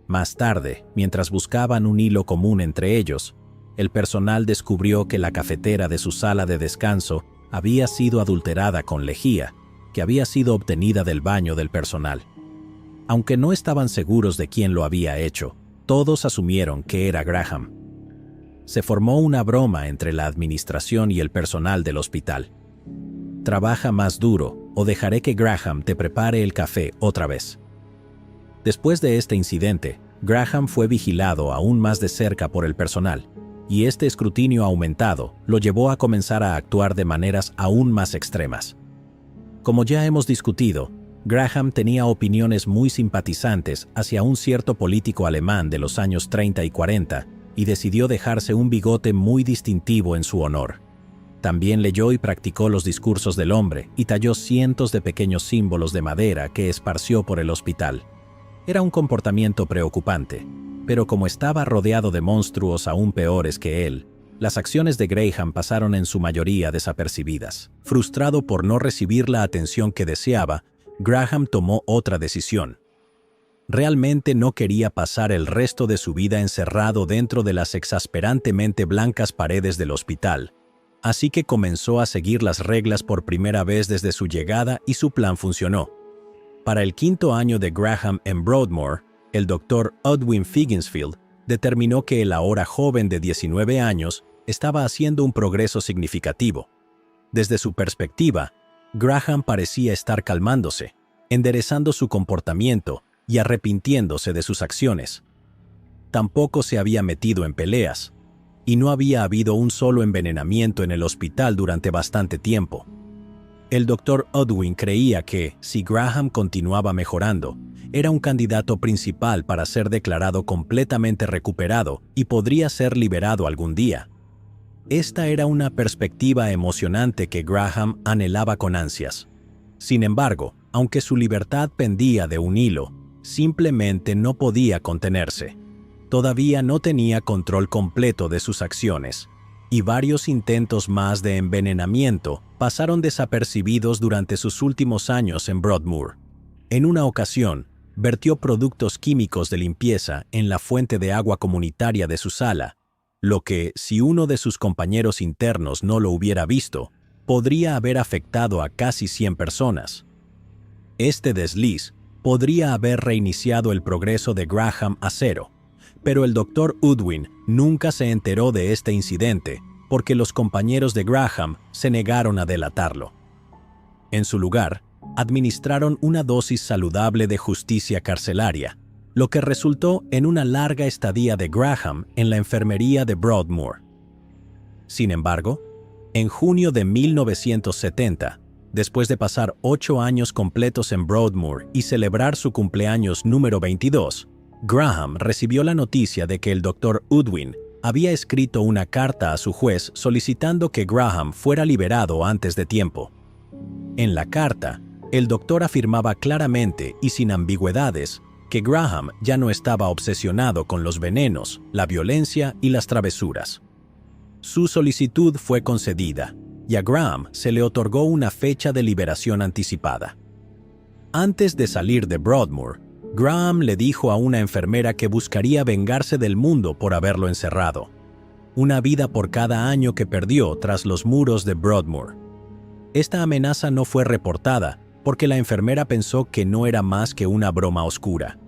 Más tarde, mientras buscaban un hilo común entre ellos, el personal descubrió que la cafetera de su sala de descanso había sido adulterada con lejía, que había sido obtenida del baño del personal. Aunque no estaban seguros de quién lo había hecho, todos asumieron que era Graham. Se formó una broma entre la administración y el personal del hospital. Trabaja más duro o dejaré que Graham te prepare el café otra vez. Después de este incidente, Graham fue vigilado aún más de cerca por el personal, y este escrutinio aumentado lo llevó a comenzar a actuar de maneras aún más extremas. Como ya hemos discutido, Graham tenía opiniones muy simpatizantes hacia un cierto político alemán de los años 30 y 40, y decidió dejarse un bigote muy distintivo en su honor. También leyó y practicó los discursos del hombre y talló cientos de pequeños símbolos de madera que esparció por el hospital. Era un comportamiento preocupante, pero como estaba rodeado de monstruos aún peores que él, las acciones de Graham pasaron en su mayoría desapercibidas. Frustrado por no recibir la atención que deseaba, Graham tomó otra decisión. Realmente no quería pasar el resto de su vida encerrado dentro de las exasperantemente blancas paredes del hospital, así que comenzó a seguir las reglas por primera vez desde su llegada y su plan funcionó. Para el 5º año de Graham en Broadmoor, el Dr. Edwin Figginsfield determinó que el ahora joven de 19 años estaba haciendo un progreso significativo. Desde su perspectiva, Graham parecía estar calmándose, enderezando su comportamiento y arrepintiéndose de sus acciones. Tampoco se había metido en peleas, y no había habido un solo envenenamiento en el hospital durante bastante tiempo. El Dr. Edwin creía que, si Graham continuaba mejorando, era un candidato principal para ser declarado completamente recuperado y podría ser liberado algún día. Esta era una perspectiva emocionante que Graham anhelaba con ansias. Sin embargo, aunque su libertad pendía de un hilo, simplemente no podía contenerse. Todavía no tenía control completo de sus acciones, y varios intentos más de envenenamiento pasaron desapercibidos durante sus últimos años en Broadmoor. En una ocasión, vertió productos químicos de limpieza en la fuente de agua comunitaria de su sala, lo que, si uno de sus compañeros internos no lo hubiera visto, podría haber afectado a casi 100 personas. Este desliz podría haber reiniciado el progreso de Graham a cero, pero el Dr. Edwin nunca se enteró de este incidente porque los compañeros de Graham se negaron a delatarlo. En su lugar, administraron una dosis saludable de justicia carcelaria, lo que resultó en una larga estadía de Graham en la enfermería de Broadmoor. Sin embargo, en junio de 1970, después de pasar 8 años completos en Broadmoor y celebrar su cumpleaños número 22, Graham recibió la noticia de que el Dr. Edwin había escrito una carta a su juez solicitando que Graham fuera liberado antes de tiempo. En la carta, el doctor afirmaba claramente y sin ambigüedades que Graham ya no estaba obsesionado con los venenos, la violencia y las travesuras. Su solicitud fue concedida, y a Graham se le otorgó una fecha de liberación anticipada. Antes de salir de Broadmoor, Graham le dijo a una enfermera que buscaría vengarse del mundo por haberlo encerrado. Una vida por cada año que perdió tras los muros de Broadmoor. Esta amenaza no fue reportada porque la enfermera pensó que no era más que una broma oscura.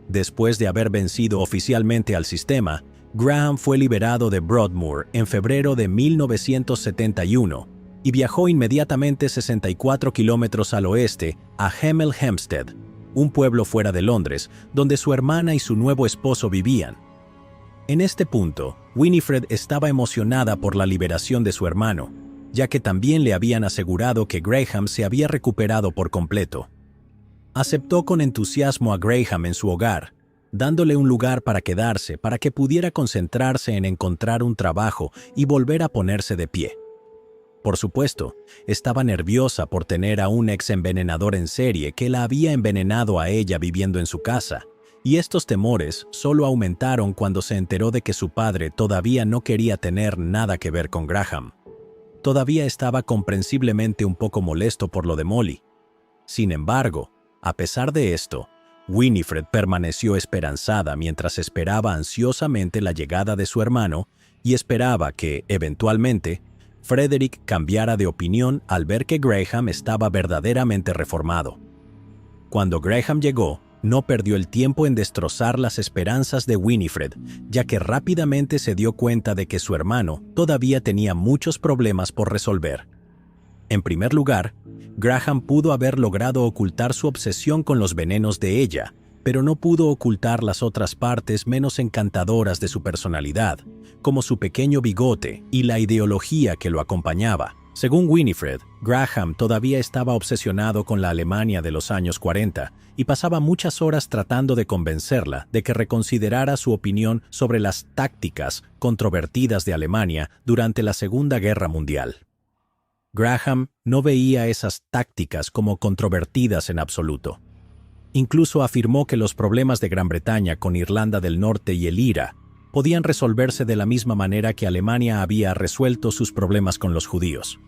Después de haber vencido oficialmente al sistema, Graham fue liberado de Broadmoor en febrero de 1971 y viajó inmediatamente 64 kilómetros al oeste a Hemel Hempstead, un pueblo fuera de Londres, donde su hermana y su nuevo esposo vivían. En este punto, Winifred estaba emocionada por la liberación de su hermano, ya que también le habían asegurado que Graham se había recuperado por completo. Aceptó con entusiasmo a Graham en su hogar, dándole un lugar para quedarse para que pudiera concentrarse en encontrar un trabajo y volver a ponerse de pie. Por supuesto, estaba nerviosa por tener a un ex envenenador en serie que la había envenenado a ella viviendo en su casa, y estos temores solo aumentaron cuando se enteró de que su padre todavía no quería tener nada que ver con Graham. Todavía estaba comprensiblemente un poco molesto por lo de Molly. Sin embargo, a pesar de esto, Winifred permaneció esperanzada mientras esperaba ansiosamente la llegada de su hermano y esperaba que, eventualmente, Frederick cambiara de opinión al ver que Graham estaba verdaderamente reformado. Cuando Graham llegó, no perdió el tiempo en destrozar las esperanzas de Winifred, ya que rápidamente se dio cuenta de que su hermano todavía tenía muchos problemas por resolver. En primer lugar, Graham pudo haber logrado ocultar su obsesión con los venenos de ella, pero no pudo ocultar las otras partes menos encantadoras de su personalidad, como su pequeño bigote y la ideología que lo acompañaba. Según Winifred, Graham todavía estaba obsesionado con la Alemania de los años 40 y pasaba muchas horas tratando de convencerla de que reconsiderara su opinión sobre las tácticas controvertidas de Alemania durante la Segunda Guerra Mundial. Graham no veía esas tácticas como controvertidas en absoluto. Incluso afirmó que los problemas de Gran Bretaña con Irlanda del Norte y el IRA podían resolverse de la misma manera que Alemania había resuelto sus problemas con los judíos.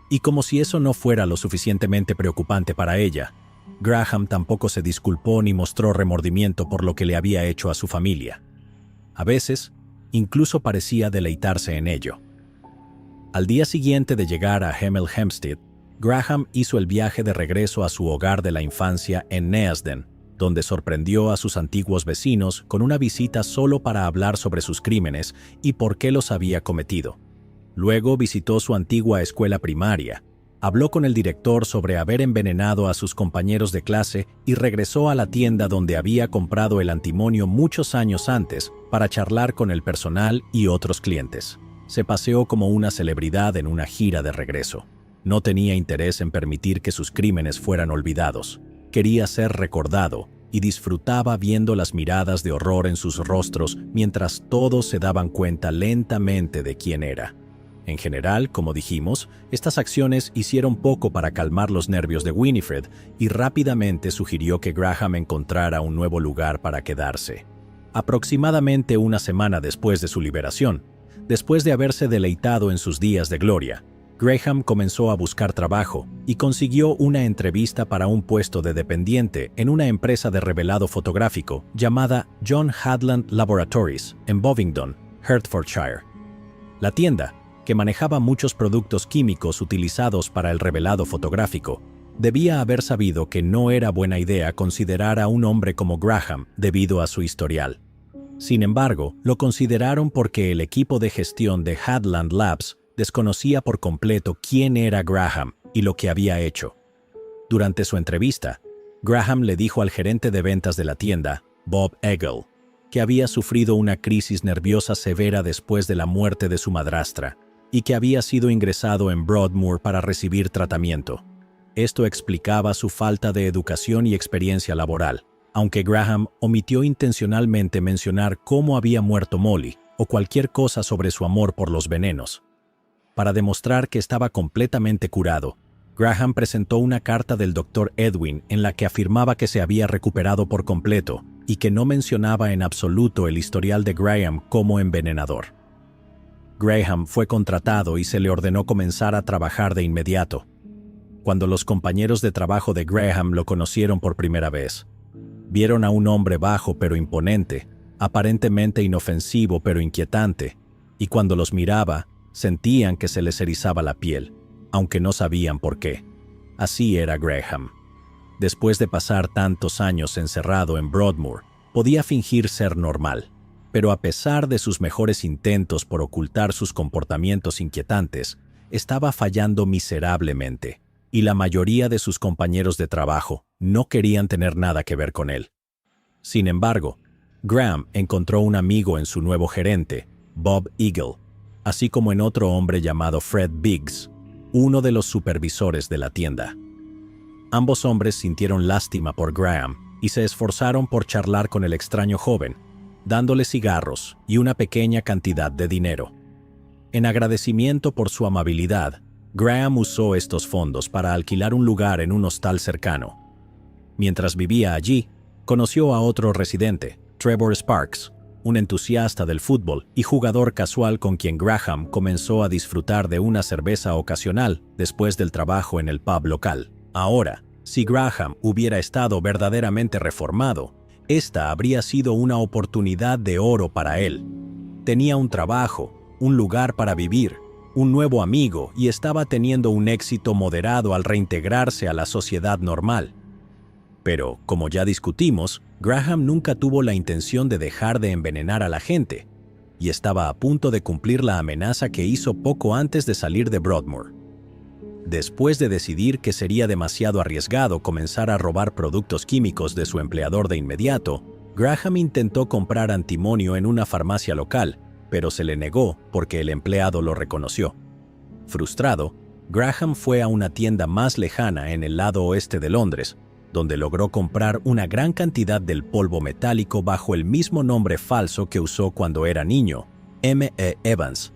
Y como si eso no fuera lo suficientemente preocupante para ella, Graham tampoco se disculpó ni mostró remordimiento por lo que le había hecho a su familia. A veces, incluso parecía deleitarse en ello. Al día siguiente de llegar a Hemel Hempstead, Graham hizo el viaje de regreso a su hogar de la infancia en Neasden, donde sorprendió a sus antiguos vecinos con una visita solo para hablar sobre sus crímenes y por qué los había cometido. Luego visitó su antigua escuela primaria, habló con el director sobre haber envenenado a sus compañeros de clase y regresó a la tienda donde había comprado el antimonio muchos años antes para charlar con el personal y otros clientes. Se paseó como una celebridad en una gira de regreso. No tenía interés en permitir que sus crímenes fueran olvidados. Quería ser recordado y disfrutaba viendo las miradas de horror en sus rostros mientras todos se daban cuenta lentamente de quién era. En general, como dijimos, estas acciones hicieron poco para calmar los nervios de Winifred y rápidamente sugirió que Graham encontrara un nuevo lugar para quedarse. Aproximadamente una semana después de su liberación, después de haberse deleitado en sus días de gloria, Graham comenzó a buscar trabajo y consiguió una entrevista para un puesto de dependiente en una empresa de revelado fotográfico llamada John Hadland Laboratories en Bovingdon, Hertfordshire. La tienda, que manejaba muchos productos químicos utilizados para el revelado fotográfico, debía haber sabido que no era buena idea considerar a un hombre como Graham debido a su historial. Sin embargo, lo consideraron porque el equipo de gestión de Hadland Labs desconocía por completo quién era Graham y lo que había hecho. Durante su entrevista, Graham le dijo al gerente de ventas de la tienda, Bob Eggle, que había sufrido una crisis nerviosa severa después de la muerte de su madrastra y que había sido ingresado en Broadmoor para recibir tratamiento. Esto explicaba su falta de educación y experiencia laboral, aunque Graham omitió intencionalmente mencionar cómo había muerto Molly o cualquier cosa sobre su amor por los venenos. Para demostrar que estaba completamente curado, Graham presentó una carta del Dr. Edwin en la que afirmaba que se había recuperado por completo y que no mencionaba en absoluto el historial de Graham como envenenador. Graham fue contratado y se le ordenó comenzar a trabajar de inmediato. Cuando los compañeros de trabajo de Graham lo conocieron por primera vez, vieron a un hombre bajo pero imponente, aparentemente inofensivo pero inquietante, y cuando los miraba, sentían que se les erizaba la piel, aunque no sabían por qué. Así era Graham. Después de pasar tantos años encerrado en Broadmoor, podía fingir ser normal, pero a pesar de sus mejores intentos por ocultar sus comportamientos inquietantes, estaba fallando miserablemente, y la mayoría de sus compañeros de trabajo no querían tener nada que ver con él. Sin embargo, Graham encontró un amigo en su nuevo gerente, Bob Eggle, así como en otro hombre llamado Fred Biggs, uno de los supervisores de la tienda. Ambos hombres sintieron lástima por Graham y se esforzaron por charlar con el extraño joven, dándole cigarros y una pequeña cantidad de dinero. En agradecimiento por su amabilidad, Graham usó estos fondos para alquilar un lugar en un hostal cercano. Mientras vivía allí, conoció a otro residente, Trevor Sparks, un entusiasta del fútbol y jugador casual con quien Graham comenzó a disfrutar de una cerveza ocasional después del trabajo en el pub local. Ahora, si Graham hubiera estado verdaderamente reformado, esta habría sido una oportunidad de oro para él. Tenía un trabajo, un lugar para vivir, un nuevo amigo y estaba teniendo un éxito moderado al reintegrarse a la sociedad normal. Pero, como ya discutimos, Graham nunca tuvo la intención de dejar de envenenar a la gente, y estaba a punto de cumplir la amenaza que hizo poco antes de salir de Broadmoor. Después de decidir que sería demasiado arriesgado comenzar a robar productos químicos de su empleador de inmediato, Graham intentó comprar antimonio en una farmacia local, pero se le negó porque el empleado lo reconoció. Frustrado, Graham fue a una tienda más lejana en el lado oeste de Londres, donde logró comprar una gran cantidad del polvo metálico bajo el mismo nombre falso que usó cuando era niño, M.E. Evans.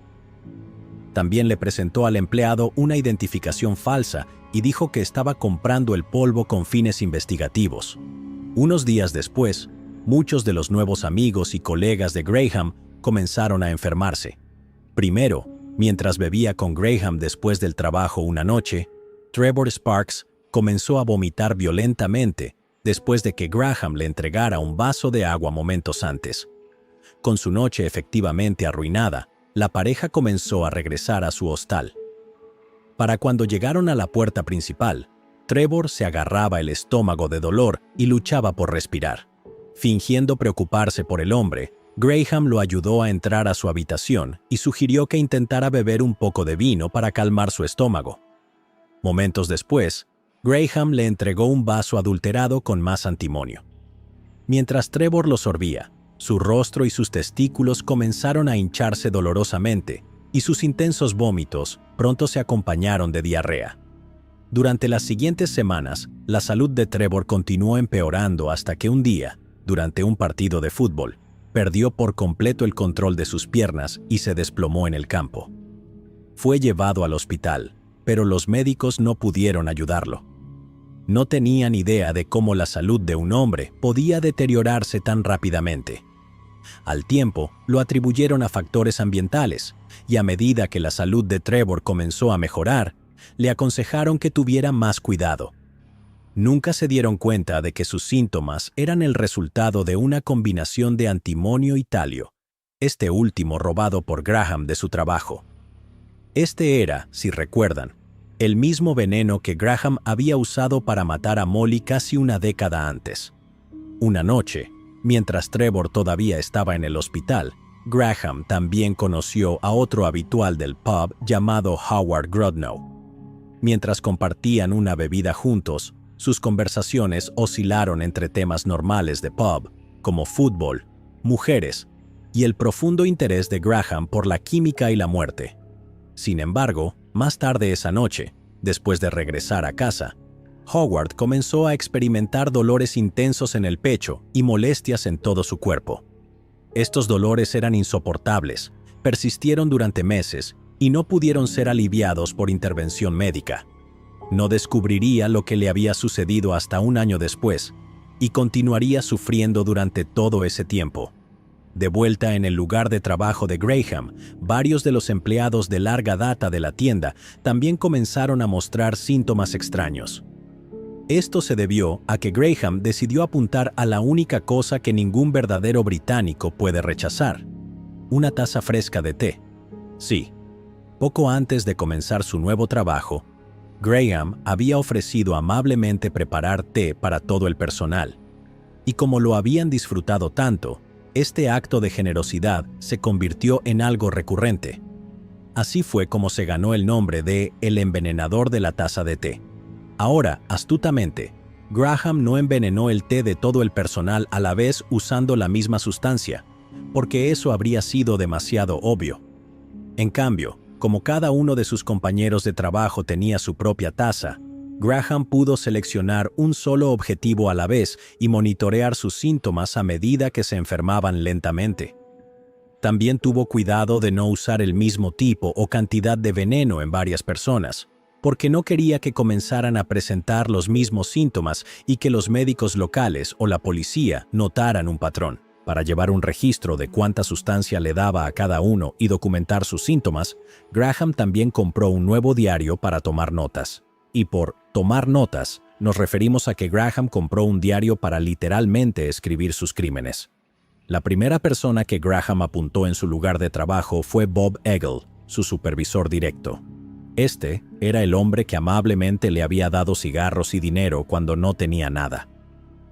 También le presentó al empleado una identificación falsa y dijo que estaba comprando el polvo con fines investigativos. Unos días después, muchos de los nuevos amigos y colegas de Graham comenzaron a enfermarse. Primero, mientras bebía con Graham después del trabajo una noche, Trevor Sparks comenzó a vomitar violentamente después de que Graham le entregara un vaso de agua momentos antes. Con su noche efectivamente arruinada, la pareja comenzó a regresar a su hostal. Para cuando llegaron a la puerta principal, Trevor se agarraba el estómago de dolor y luchaba por respirar. Fingiendo preocuparse por el hombre, Graham lo ayudó a entrar a su habitación y sugirió que intentara beber un poco de vino para calmar su estómago. Momentos después, Graham le entregó un vaso adulterado con más antimonio. Mientras Trevor lo sorbía, su rostro y sus testículos comenzaron a hincharse dolorosamente y sus intensos vómitos pronto se acompañaron de diarrea. Durante las siguientes semanas, la salud de Trevor continuó empeorando hasta que un día, durante un partido de fútbol, perdió por completo el control de sus piernas y se desplomó en el campo. Fue llevado al hospital, pero los médicos no pudieron ayudarlo. No tenían idea de cómo la salud de un hombre podía deteriorarse tan rápidamente. Al tiempo, lo atribuyeron a factores ambientales, y a medida que la salud de Trevor comenzó a mejorar, le aconsejaron que tuviera más cuidado. Nunca se dieron cuenta de que sus síntomas eran el resultado de una combinación de antimonio y talio, este último robado por Graham de su trabajo. Este era, si recuerdan, el mismo veneno que Graham había usado para matar a Molly casi una década antes. Una noche, mientras Trevor todavía estaba en el hospital, Graham también conoció a otro habitual del pub llamado Howard Grodnow. Mientras compartían una bebida juntos, sus conversaciones oscilaron entre temas normales de pub, como fútbol, mujeres y el profundo interés de Graham por la química y la muerte. Sin embargo, más tarde esa noche, después de regresar a casa, Howard comenzó a experimentar dolores intensos en el pecho y molestias en todo su cuerpo. Estos dolores eran insoportables, persistieron durante meses y no pudieron ser aliviados por intervención médica. No descubriría lo que le había sucedido hasta un año después y continuaría sufriendo durante todo ese tiempo. De vuelta en el lugar de trabajo de Graham, varios de los empleados de larga data de la tienda también comenzaron a mostrar síntomas extraños. Esto se debió a que Graham decidió apuntar a la única cosa que ningún verdadero británico puede rechazar: una taza fresca de té. Sí, poco antes de comenzar su nuevo trabajo, Graham había ofrecido amablemente preparar té para todo el personal. Y como lo habían disfrutado tanto, este acto de generosidad se convirtió en algo recurrente. Así fue como se ganó el nombre de el envenenador de la taza de té. Ahora, astutamente, Graham no envenenó el té de todo el personal a la vez usando la misma sustancia, porque eso habría sido demasiado obvio. En cambio, como cada uno de sus compañeros de trabajo tenía su propia taza, Graham pudo seleccionar un solo objetivo a la vez y monitorear sus síntomas a medida que se enfermaban lentamente. También tuvo cuidado de no usar el mismo tipo o cantidad de veneno en varias personas, porque no quería que comenzaran a presentar los mismos síntomas y que los médicos locales o la policía notaran un patrón. Para llevar un registro de cuánta sustancia le daba a cada uno y documentar sus síntomas, Graham también compró un nuevo diario para tomar notas. Y por tomar notas, nos referimos a que Graham compró un diario para literalmente escribir sus crímenes. La primera persona que Graham apuntó en su lugar de trabajo fue Bob Eggle, su supervisor directo. Este era el hombre que amablemente le había dado cigarros y dinero cuando no tenía nada.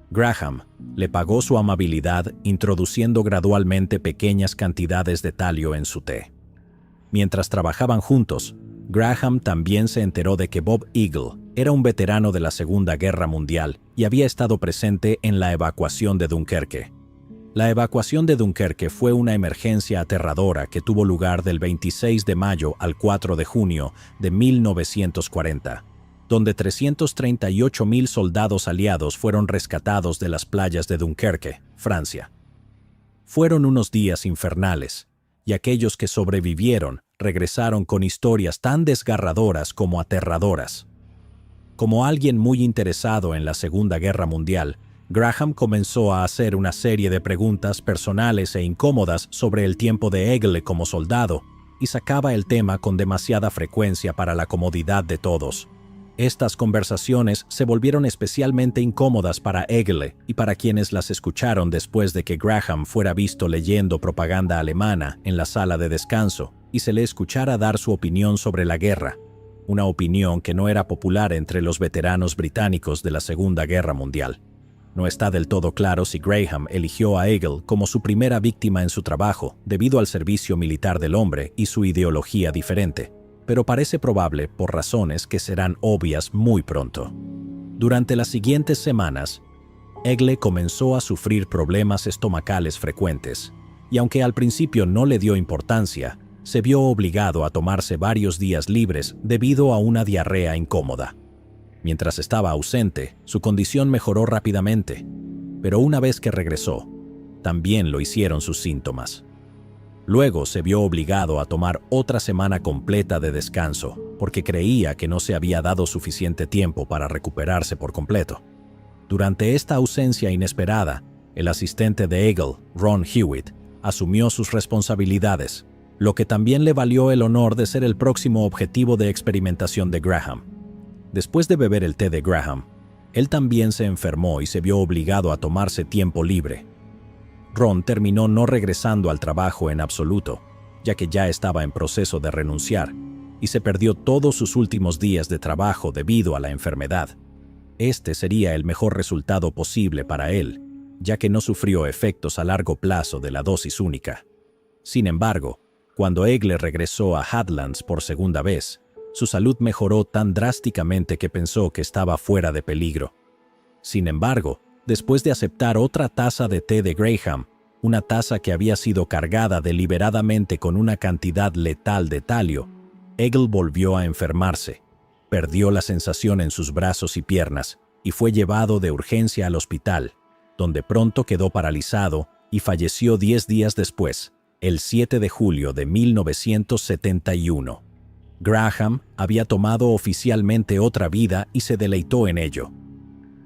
Graham le pagó su amabilidad introduciendo gradualmente pequeñas cantidades de talio en su té. Mientras trabajaban juntos, Graham también se enteró de que Bob Eggle era un veterano de la Segunda Guerra Mundial y había estado presente en la evacuación de Dunkerque. La evacuación de Dunkerque fue una emergencia aterradora que tuvo lugar del 26 de mayo al 4 de junio de 1940, donde 338.000 soldados aliados fueron rescatados de las playas de Dunkerque, Francia. Fueron unos días infernales, y aquellos que sobrevivieron regresaron con historias tan desgarradoras como aterradoras. Como alguien muy interesado en la Segunda Guerra Mundial, Graham comenzó a hacer una serie de preguntas personales e incómodas sobre el tiempo de Egle como soldado, y sacaba el tema con demasiada frecuencia para la comodidad de todos. Estas conversaciones se volvieron especialmente incómodas para Egle y para quienes las escucharon después de que Graham fuera visto leyendo propaganda alemana en la sala de descanso y se le escuchara dar su opinión sobre la guerra, una opinión que no era popular entre los veteranos británicos de la Segunda Guerra Mundial. No está del todo claro si Graham eligió a Egle como su primera víctima en su trabajo debido al servicio militar del hombre y su ideología diferente, pero parece probable por razones que serán obvias muy pronto. Durante las siguientes semanas, Egle comenzó a sufrir problemas estomacales frecuentes, y aunque al principio no le dio importancia, se vio obligado a tomarse varios días libres debido a una diarrea incómoda. Mientras estaba ausente, su condición mejoró rápidamente, pero una vez que regresó, también lo hicieron sus síntomas. Luego se vio obligado a tomar otra semana completa de descanso, porque creía que no se había dado suficiente tiempo para recuperarse por completo. Durante esta ausencia inesperada, el asistente de Egle, Ron Hewitt, asumió sus responsabilidades, lo que también le valió el honor de ser el próximo objetivo de experimentación de Graham. Después de beber el té de Graham, él también se enfermó y se vio obligado a tomarse tiempo libre. Ron terminó no regresando al trabajo en absoluto, ya que ya estaba en proceso de renunciar, y se perdió todos sus últimos días de trabajo debido a la enfermedad. Este sería el mejor resultado posible para él, ya que no sufrió efectos a largo plazo de la dosis única. Sin embargo, cuando Egle regresó a Hadlands por segunda vez, su salud mejoró tan drásticamente que pensó que estaba fuera de peligro. Sin embargo, después de aceptar otra taza de té de Graham, una taza que había sido cargada deliberadamente con una cantidad letal de talio, Egle volvió a enfermarse, perdió la sensación en sus brazos y piernas y fue llevado de urgencia al hospital, donde pronto quedó paralizado y falleció 10 días después, el 7 de julio de 1971. Graham había tomado oficialmente otra vida y se deleitó en ello.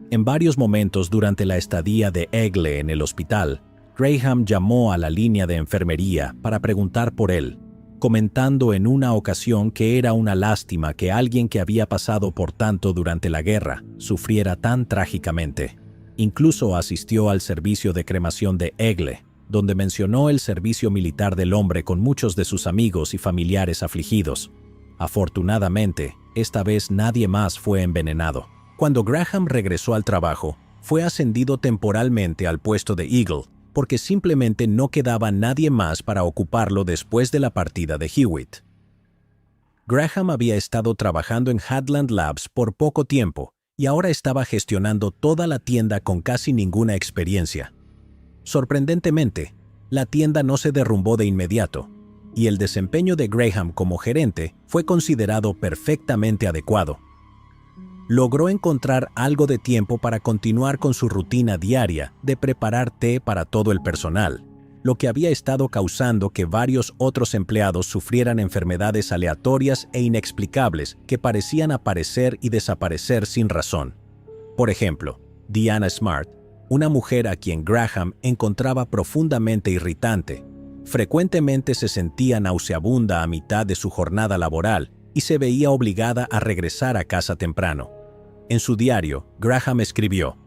En varios momentos durante la estadía de Egle en el hospital, Graham llamó a la línea de enfermería para preguntar por él, comentando en una ocasión que era una lástima que alguien que había pasado por tanto durante la guerra sufriera tan trágicamente. Incluso asistió al servicio de cremación de Egle, donde mencionó el servicio militar del hombre con muchos de sus amigos y familiares afligidos. Afortunadamente, esta vez nadie más fue envenenado. Cuando Graham regresó al trabajo, fue ascendido temporalmente al puesto de Eagle, porque simplemente no quedaba nadie más para ocuparlo después de la partida de Hewitt. Graham había estado trabajando en Hadland Labs por poco tiempo y ahora estaba gestionando toda la tienda con casi ninguna experiencia. Sorprendentemente, la tienda no se derrumbó de inmediato, y el desempeño de Graham como gerente fue considerado perfectamente adecuado. Logró encontrar algo de tiempo para continuar con su rutina diaria de preparar té para todo el personal, lo que había estado causando que varios otros empleados sufrieran enfermedades aleatorias e inexplicables que parecían aparecer y desaparecer sin razón. Por ejemplo, Diana Smart, una mujer a quien Graham encontraba profundamente irritante, frecuentemente se sentía nauseabunda a mitad de su jornada laboral y se veía obligada a regresar a casa temprano. En su diario, Graham escribió: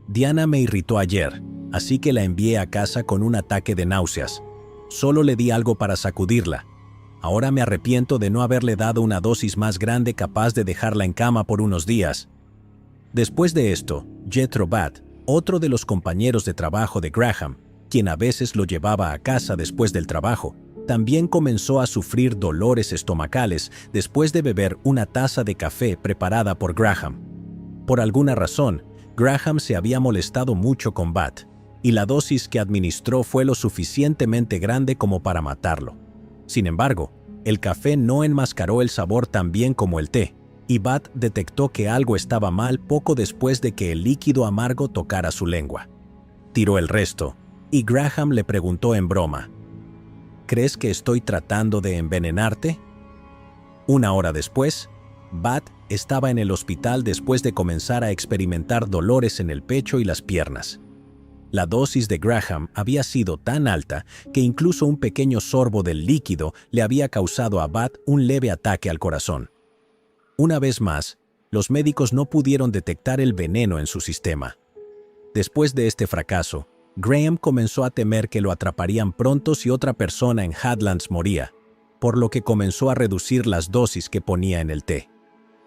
«Diana me irritó ayer, así que la envié a casa con un ataque de náuseas. Solo le di algo para sacudirla. Ahora me arrepiento de no haberle dado una dosis más grande capaz de dejarla en cama por unos días». Después de esto, Jethro Batt, otro de los compañeros de trabajo de Graham, quien a veces lo llevaba a casa después del trabajo, también comenzó a sufrir dolores estomacales después de beber una taza de café preparada por Graham. Por alguna razón, Graham se había molestado mucho con Batt, y la dosis que administró fue lo suficientemente grande como para matarlo. Sin embargo, el café no enmascaró el sabor tan bien como el té, y Bat detectó que algo estaba mal poco después de que el líquido amargo tocara su lengua. Tiró el resto, y Graham le preguntó en broma: ¿crees que estoy tratando de envenenarte? Una hora después, Bat estaba en el hospital después de comenzar a experimentar dolores en el pecho y las piernas. La dosis de Graham había sido tan alta que incluso un pequeño sorbo del líquido le había causado a Bat un leve ataque al corazón. Una vez más, los médicos no pudieron detectar el veneno en su sistema. Después de este fracaso, Graham comenzó a temer que lo atraparían pronto si otra persona en Hadlands moría, por lo que comenzó a reducir las dosis que ponía en el té.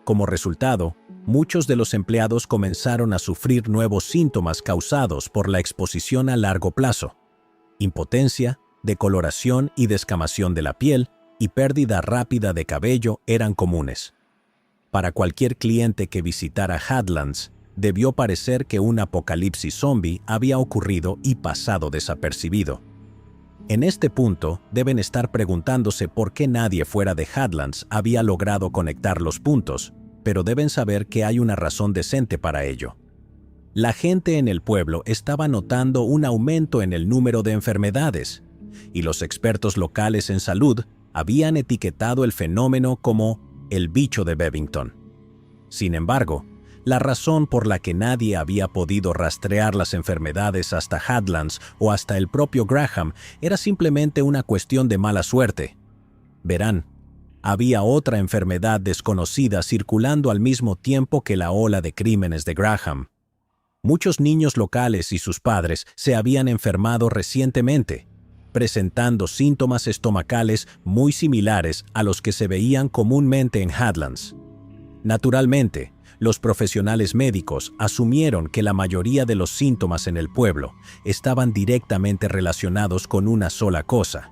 Como resultado, muchos de los empleados comenzaron a sufrir nuevos síntomas causados por la exposición a largo plazo: impotencia, decoloración y descamación de la piel, y pérdida rápida de cabello eran comunes. Para cualquier cliente que visitara Hadlands, debió parecer que un apocalipsis zombie había ocurrido y pasado desapercibido. En este punto, deben estar preguntándose por qué nadie fuera de Hadlands había logrado conectar los puntos, pero deben saber que hay una razón decente para ello. La gente en el pueblo estaba notando un aumento en el número de enfermedades, y los expertos locales en salud habían etiquetado el fenómeno como el bicho de Bevington. Sin embargo, la razón por la que nadie había podido rastrear las enfermedades hasta Hadlands o hasta el propio Graham era simplemente una cuestión de mala suerte. Verán, había otra enfermedad desconocida circulando al mismo tiempo que la ola de crímenes de Graham. Muchos niños locales y sus padres se habían enfermado recientemente, presentando síntomas estomacales muy similares a los que se veían comúnmente en Hadlands. Naturalmente, los profesionales médicos asumieron que la mayoría de los síntomas en el pueblo estaban directamente relacionados con una sola cosa.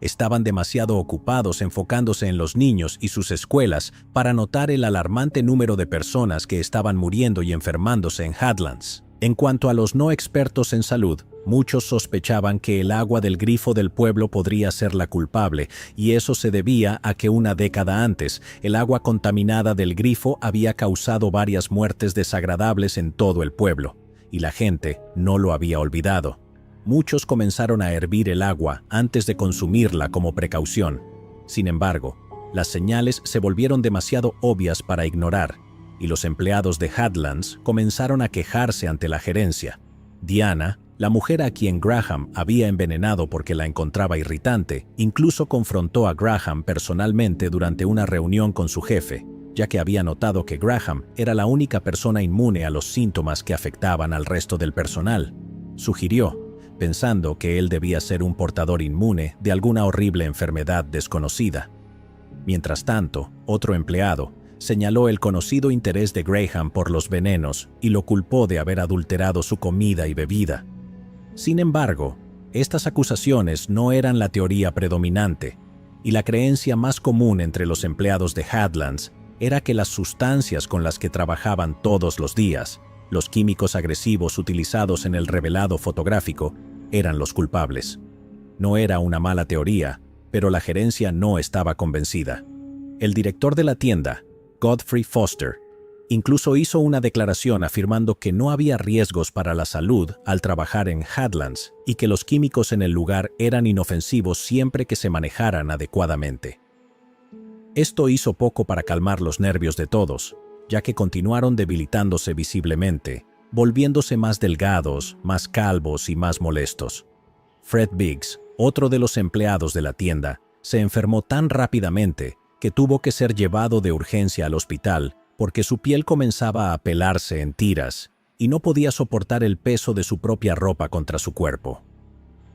Estaban demasiado ocupados enfocándose en los niños y sus escuelas para notar el alarmante número de personas que estaban muriendo y enfermándose en Hadlands. En cuanto a los no expertos en salud, muchos sospechaban que el agua del grifo del pueblo podría ser la culpable, y eso se debía a que una década antes, el agua contaminada del grifo había causado varias muertes desagradables en todo el pueblo, y la gente no lo había olvidado. Muchos comenzaron a hervir el agua antes de consumirla como precaución. Sin embargo, las señales se volvieron demasiado obvias para ignorar, y los empleados de Hadlands comenzaron a quejarse ante la gerencia. Diana, la mujer a quien Graham había envenenado porque la encontraba irritante, incluso confrontó a Graham personalmente durante una reunión con su jefe, ya que había notado que Graham era la única persona inmune a los síntomas que afectaban al resto del personal. Sugirió, pensando que él debía ser un portador inmune de alguna horrible enfermedad desconocida. Mientras tanto, otro empleado señaló el conocido interés de Graham por los venenos y lo culpó de haber adulterado su comida y bebida. Sin embargo, estas acusaciones no eran la teoría predominante, y la creencia más común entre los empleados de Hadlands era que las sustancias con las que trabajaban todos los días, los químicos agresivos utilizados en el revelado fotográfico, eran los culpables. No era una mala teoría, pero la gerencia no estaba convencida. El director de la tienda, Godfrey Foster, incluso hizo una declaración afirmando que no había riesgos para la salud al trabajar en Hadlands y que los químicos en el lugar eran inofensivos siempre que se manejaran adecuadamente. Esto hizo poco para calmar los nervios de todos, ya que continuaron debilitándose visiblemente, volviéndose más delgados, más calvos y más molestos. Fred Biggs, otro de los empleados de la tienda, se enfermó tan rápidamente que tuvo que ser llevado de urgencia al hospital porque su piel comenzaba a pelarse en tiras y no podía soportar el peso de su propia ropa contra su cuerpo.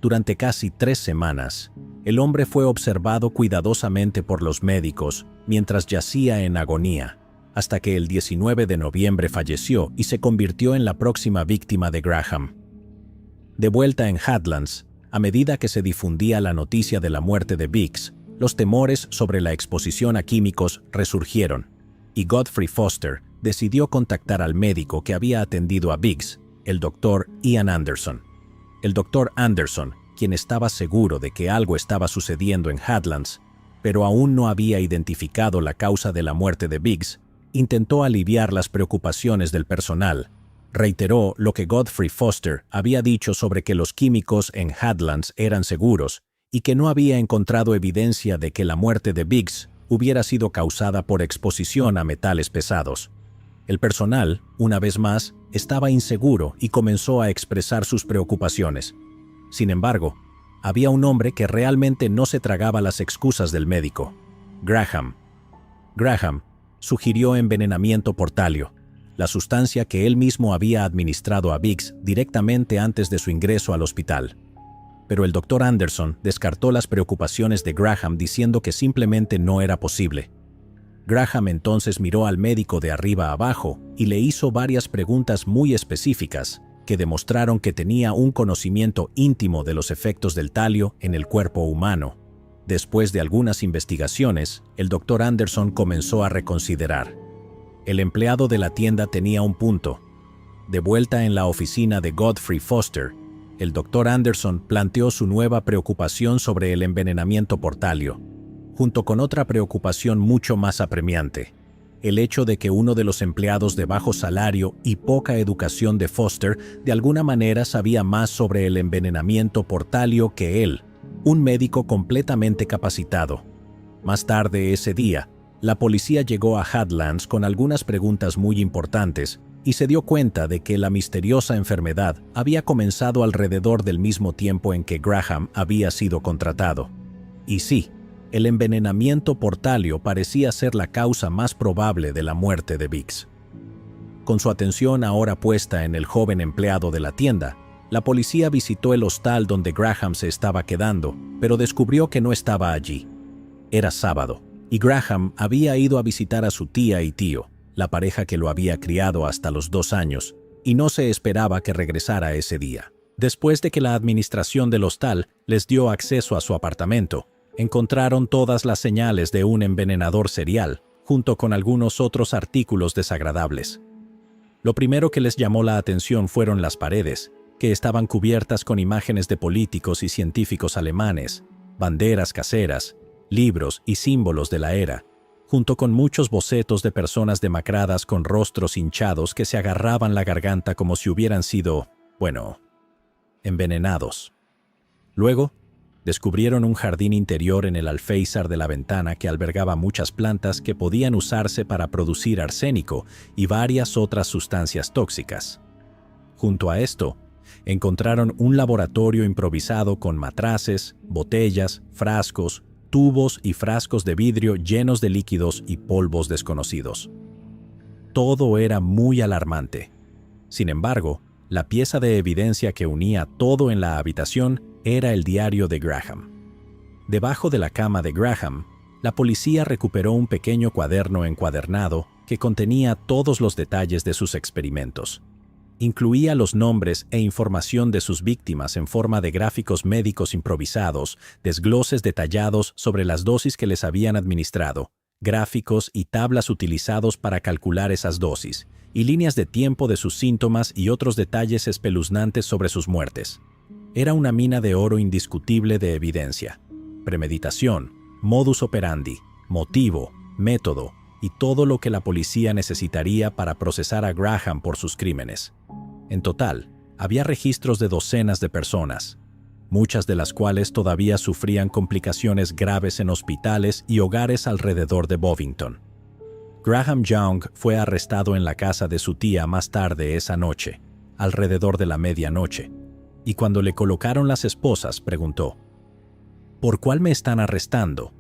Durante casi 3 semanas, el hombre fue observado cuidadosamente por los médicos mientras yacía en agonía, hasta que el 19 de noviembre falleció y se convirtió en la próxima víctima de Graham. De vuelta en Hadlands, a medida que se difundía la noticia de la muerte de Biggs, los temores sobre la exposición a químicos resurgieron, y Godfrey Foster decidió contactar al médico que había atendido a Biggs, el Dr. Ian Anderson. El doctor Anderson, quien estaba seguro de que algo estaba sucediendo en Hadlands, pero aún no había identificado la causa de la muerte de Biggs, intentó aliviar las preocupaciones del personal. Reiteró lo que Godfrey Foster había dicho sobre que los químicos en Hadlands eran seguros y que no había encontrado evidencia de que la muerte de Biggs hubiera sido causada por exposición a metales pesados. El personal, una vez más, estaba inseguro y comenzó a expresar sus preocupaciones. Sin embargo, había un hombre que realmente no se tragaba las excusas del médico: Graham. Graham sugirió envenenamiento por talio, la sustancia que él mismo había administrado a Biggs directamente antes de su ingreso al hospital. Pero el Dr. Anderson descartó las preocupaciones de Graham diciendo que simplemente no era posible. Graham entonces miró al médico de arriba a abajo y le hizo varias preguntas muy específicas que demostraron que tenía un conocimiento íntimo de los efectos del talio en el cuerpo humano. Después de algunas investigaciones, el Dr. Anderson comenzó a reconsiderar. El empleado de la tienda tenía un punto. De vuelta en la oficina de Godfrey Foster, el Dr. Anderson planteó su nueva preocupación sobre el envenenamiento por talio, junto con otra preocupación mucho más apremiante: el hecho de que uno de los empleados de bajo salario y poca educación de Foster de alguna manera sabía más sobre el envenenamiento por talio que él, un médico completamente capacitado. Más tarde ese día, la policía llegó a Hadlands con algunas preguntas muy importantes y se dio cuenta de que la misteriosa enfermedad había comenzado alrededor del mismo tiempo en que Graham había sido contratado. Y sí, el envenenamiento por talio parecía ser la causa más probable de la muerte de Biggs. Con su atención ahora puesta en el joven empleado de la tienda, la policía visitó el hostal donde Graham se estaba quedando, pero descubrió que no estaba allí. Era sábado, y Graham había ido a visitar a su tía y tío, la pareja que lo había criado hasta los 2 años, y no se esperaba que regresara ese día. Después de que la administración del hostal les dio acceso a su apartamento, encontraron todas las señales de un envenenador serial, junto con algunos otros artículos desagradables. Lo primero que les llamó la atención fueron las paredes, que estaban cubiertas con imágenes de políticos y científicos alemanes, banderas caseras, libros y símbolos de la era, junto con muchos bocetos de personas demacradas con rostros hinchados que se agarraban la garganta como si hubieran sido, envenenados. Luego, descubrieron un jardín interior en el alféizar de la ventana que albergaba muchas plantas que podían usarse para producir arsénico y varias otras sustancias tóxicas. Junto a esto, encontraron un laboratorio improvisado con matraces, botellas, frascos, tubos y frascos de vidrio llenos de líquidos y polvos desconocidos. Todo era muy alarmante. Sin embargo, la pieza de evidencia que unía todo en la habitación era el diario de Graham. Debajo de la cama de Graham, la policía recuperó un pequeño cuaderno encuadernado que contenía todos los detalles de sus experimentos. Incluía los nombres e información de sus víctimas en forma de gráficos médicos improvisados, desgloses detallados sobre las dosis que les habían administrado, gráficos y tablas utilizados para calcular esas dosis, y líneas de tiempo de sus síntomas y otros detalles espeluznantes sobre sus muertes. Era una mina de oro indiscutible de evidencia: premeditación, modus operandi, motivo, método y todo lo que la policía necesitaría para procesar a Graham por sus crímenes. En total, había registros de docenas de personas, muchas de las cuales todavía sufrían complicaciones graves en hospitales y hogares alrededor de Bovington. Graham Young fue arrestado en la casa de su tía más tarde esa noche, alrededor de la medianoche, y cuando le colocaron las esposas preguntó: ¿Por cuál me están arrestando?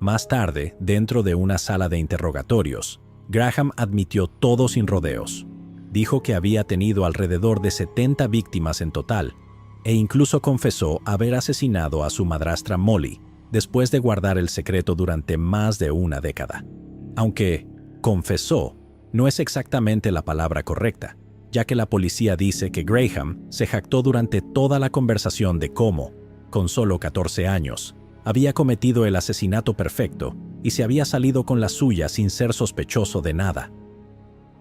Más tarde, dentro de una sala de interrogatorios, Graham admitió todo sin rodeos. Dijo que había tenido alrededor de 70 víctimas en total, e incluso confesó haber asesinado a su madrastra Molly, después de guardar el secreto durante más de una década. Aunque confesó no es exactamente la palabra correcta, ya que la policía dice que Graham se jactó durante toda la conversación de cómo, con solo 14 años, había cometido el asesinato perfecto y se había salido con la suya sin ser sospechoso de nada.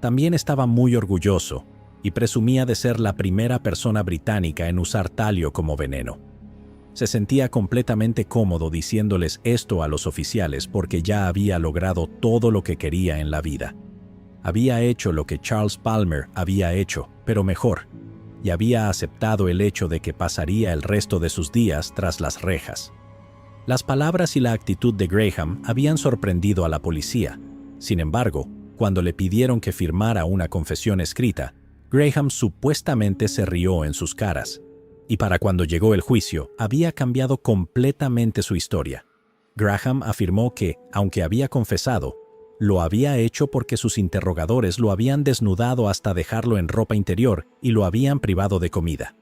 También estaba muy orgulloso y presumía de ser la primera persona británica en usar talio como veneno. Se sentía completamente cómodo diciéndoles esto a los oficiales porque ya había logrado todo lo que quería en la vida. Había hecho lo que Charles Palmer había hecho, pero mejor, y había aceptado el hecho de que pasaría el resto de sus días tras las rejas. Las palabras y la actitud de Graham habían sorprendido a la policía. Sin embargo, cuando le pidieron que firmara una confesión escrita, Graham supuestamente se rió en sus caras. Y para cuando llegó el juicio, había cambiado completamente su historia. Graham afirmó que, aunque había confesado, lo había hecho porque sus interrogadores lo habían desnudado hasta dejarlo en ropa interior y lo habían privado de comida.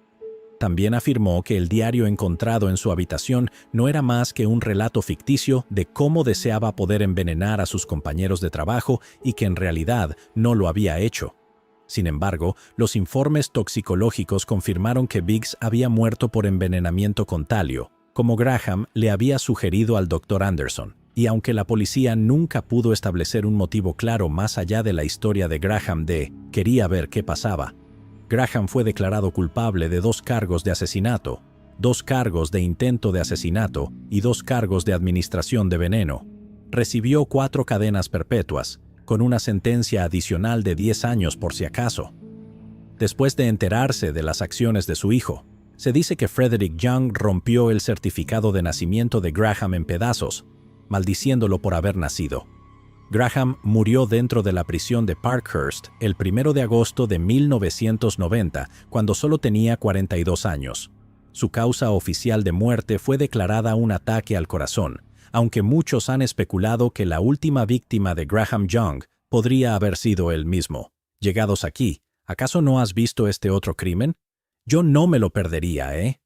También afirmó que el diario encontrado en su habitación no era más que un relato ficticio de cómo deseaba poder envenenar a sus compañeros de trabajo y que en realidad no lo había hecho. Sin embargo, los informes toxicológicos confirmaron que Biggs había muerto por envenenamiento con talio, como Graham le había sugerido al Dr. Anderson. Y aunque la policía nunca pudo establecer un motivo claro más allá de la historia de Graham de «quería ver qué pasaba», Graham fue declarado culpable de 2 cargos de asesinato, 2 cargos de intento de asesinato y 2 cargos de administración de veneno. Recibió 4 cadenas perpetuas, con una sentencia adicional de 10 años por si acaso. Después de enterarse de las acciones de su hijo, se dice que Frederick Young rompió el certificado de nacimiento de Graham en pedazos, maldiciéndolo por haber nacido. Graham murió dentro de la prisión de Parkhurst el 1 de agosto de 1990, cuando solo tenía 42 años. Su causa oficial de muerte fue declarada un ataque al corazón, aunque muchos han especulado que la última víctima de Graham Young podría haber sido él mismo. Llegados aquí, ¿acaso no has visto este otro crimen? Yo no me lo perdería, ¿eh?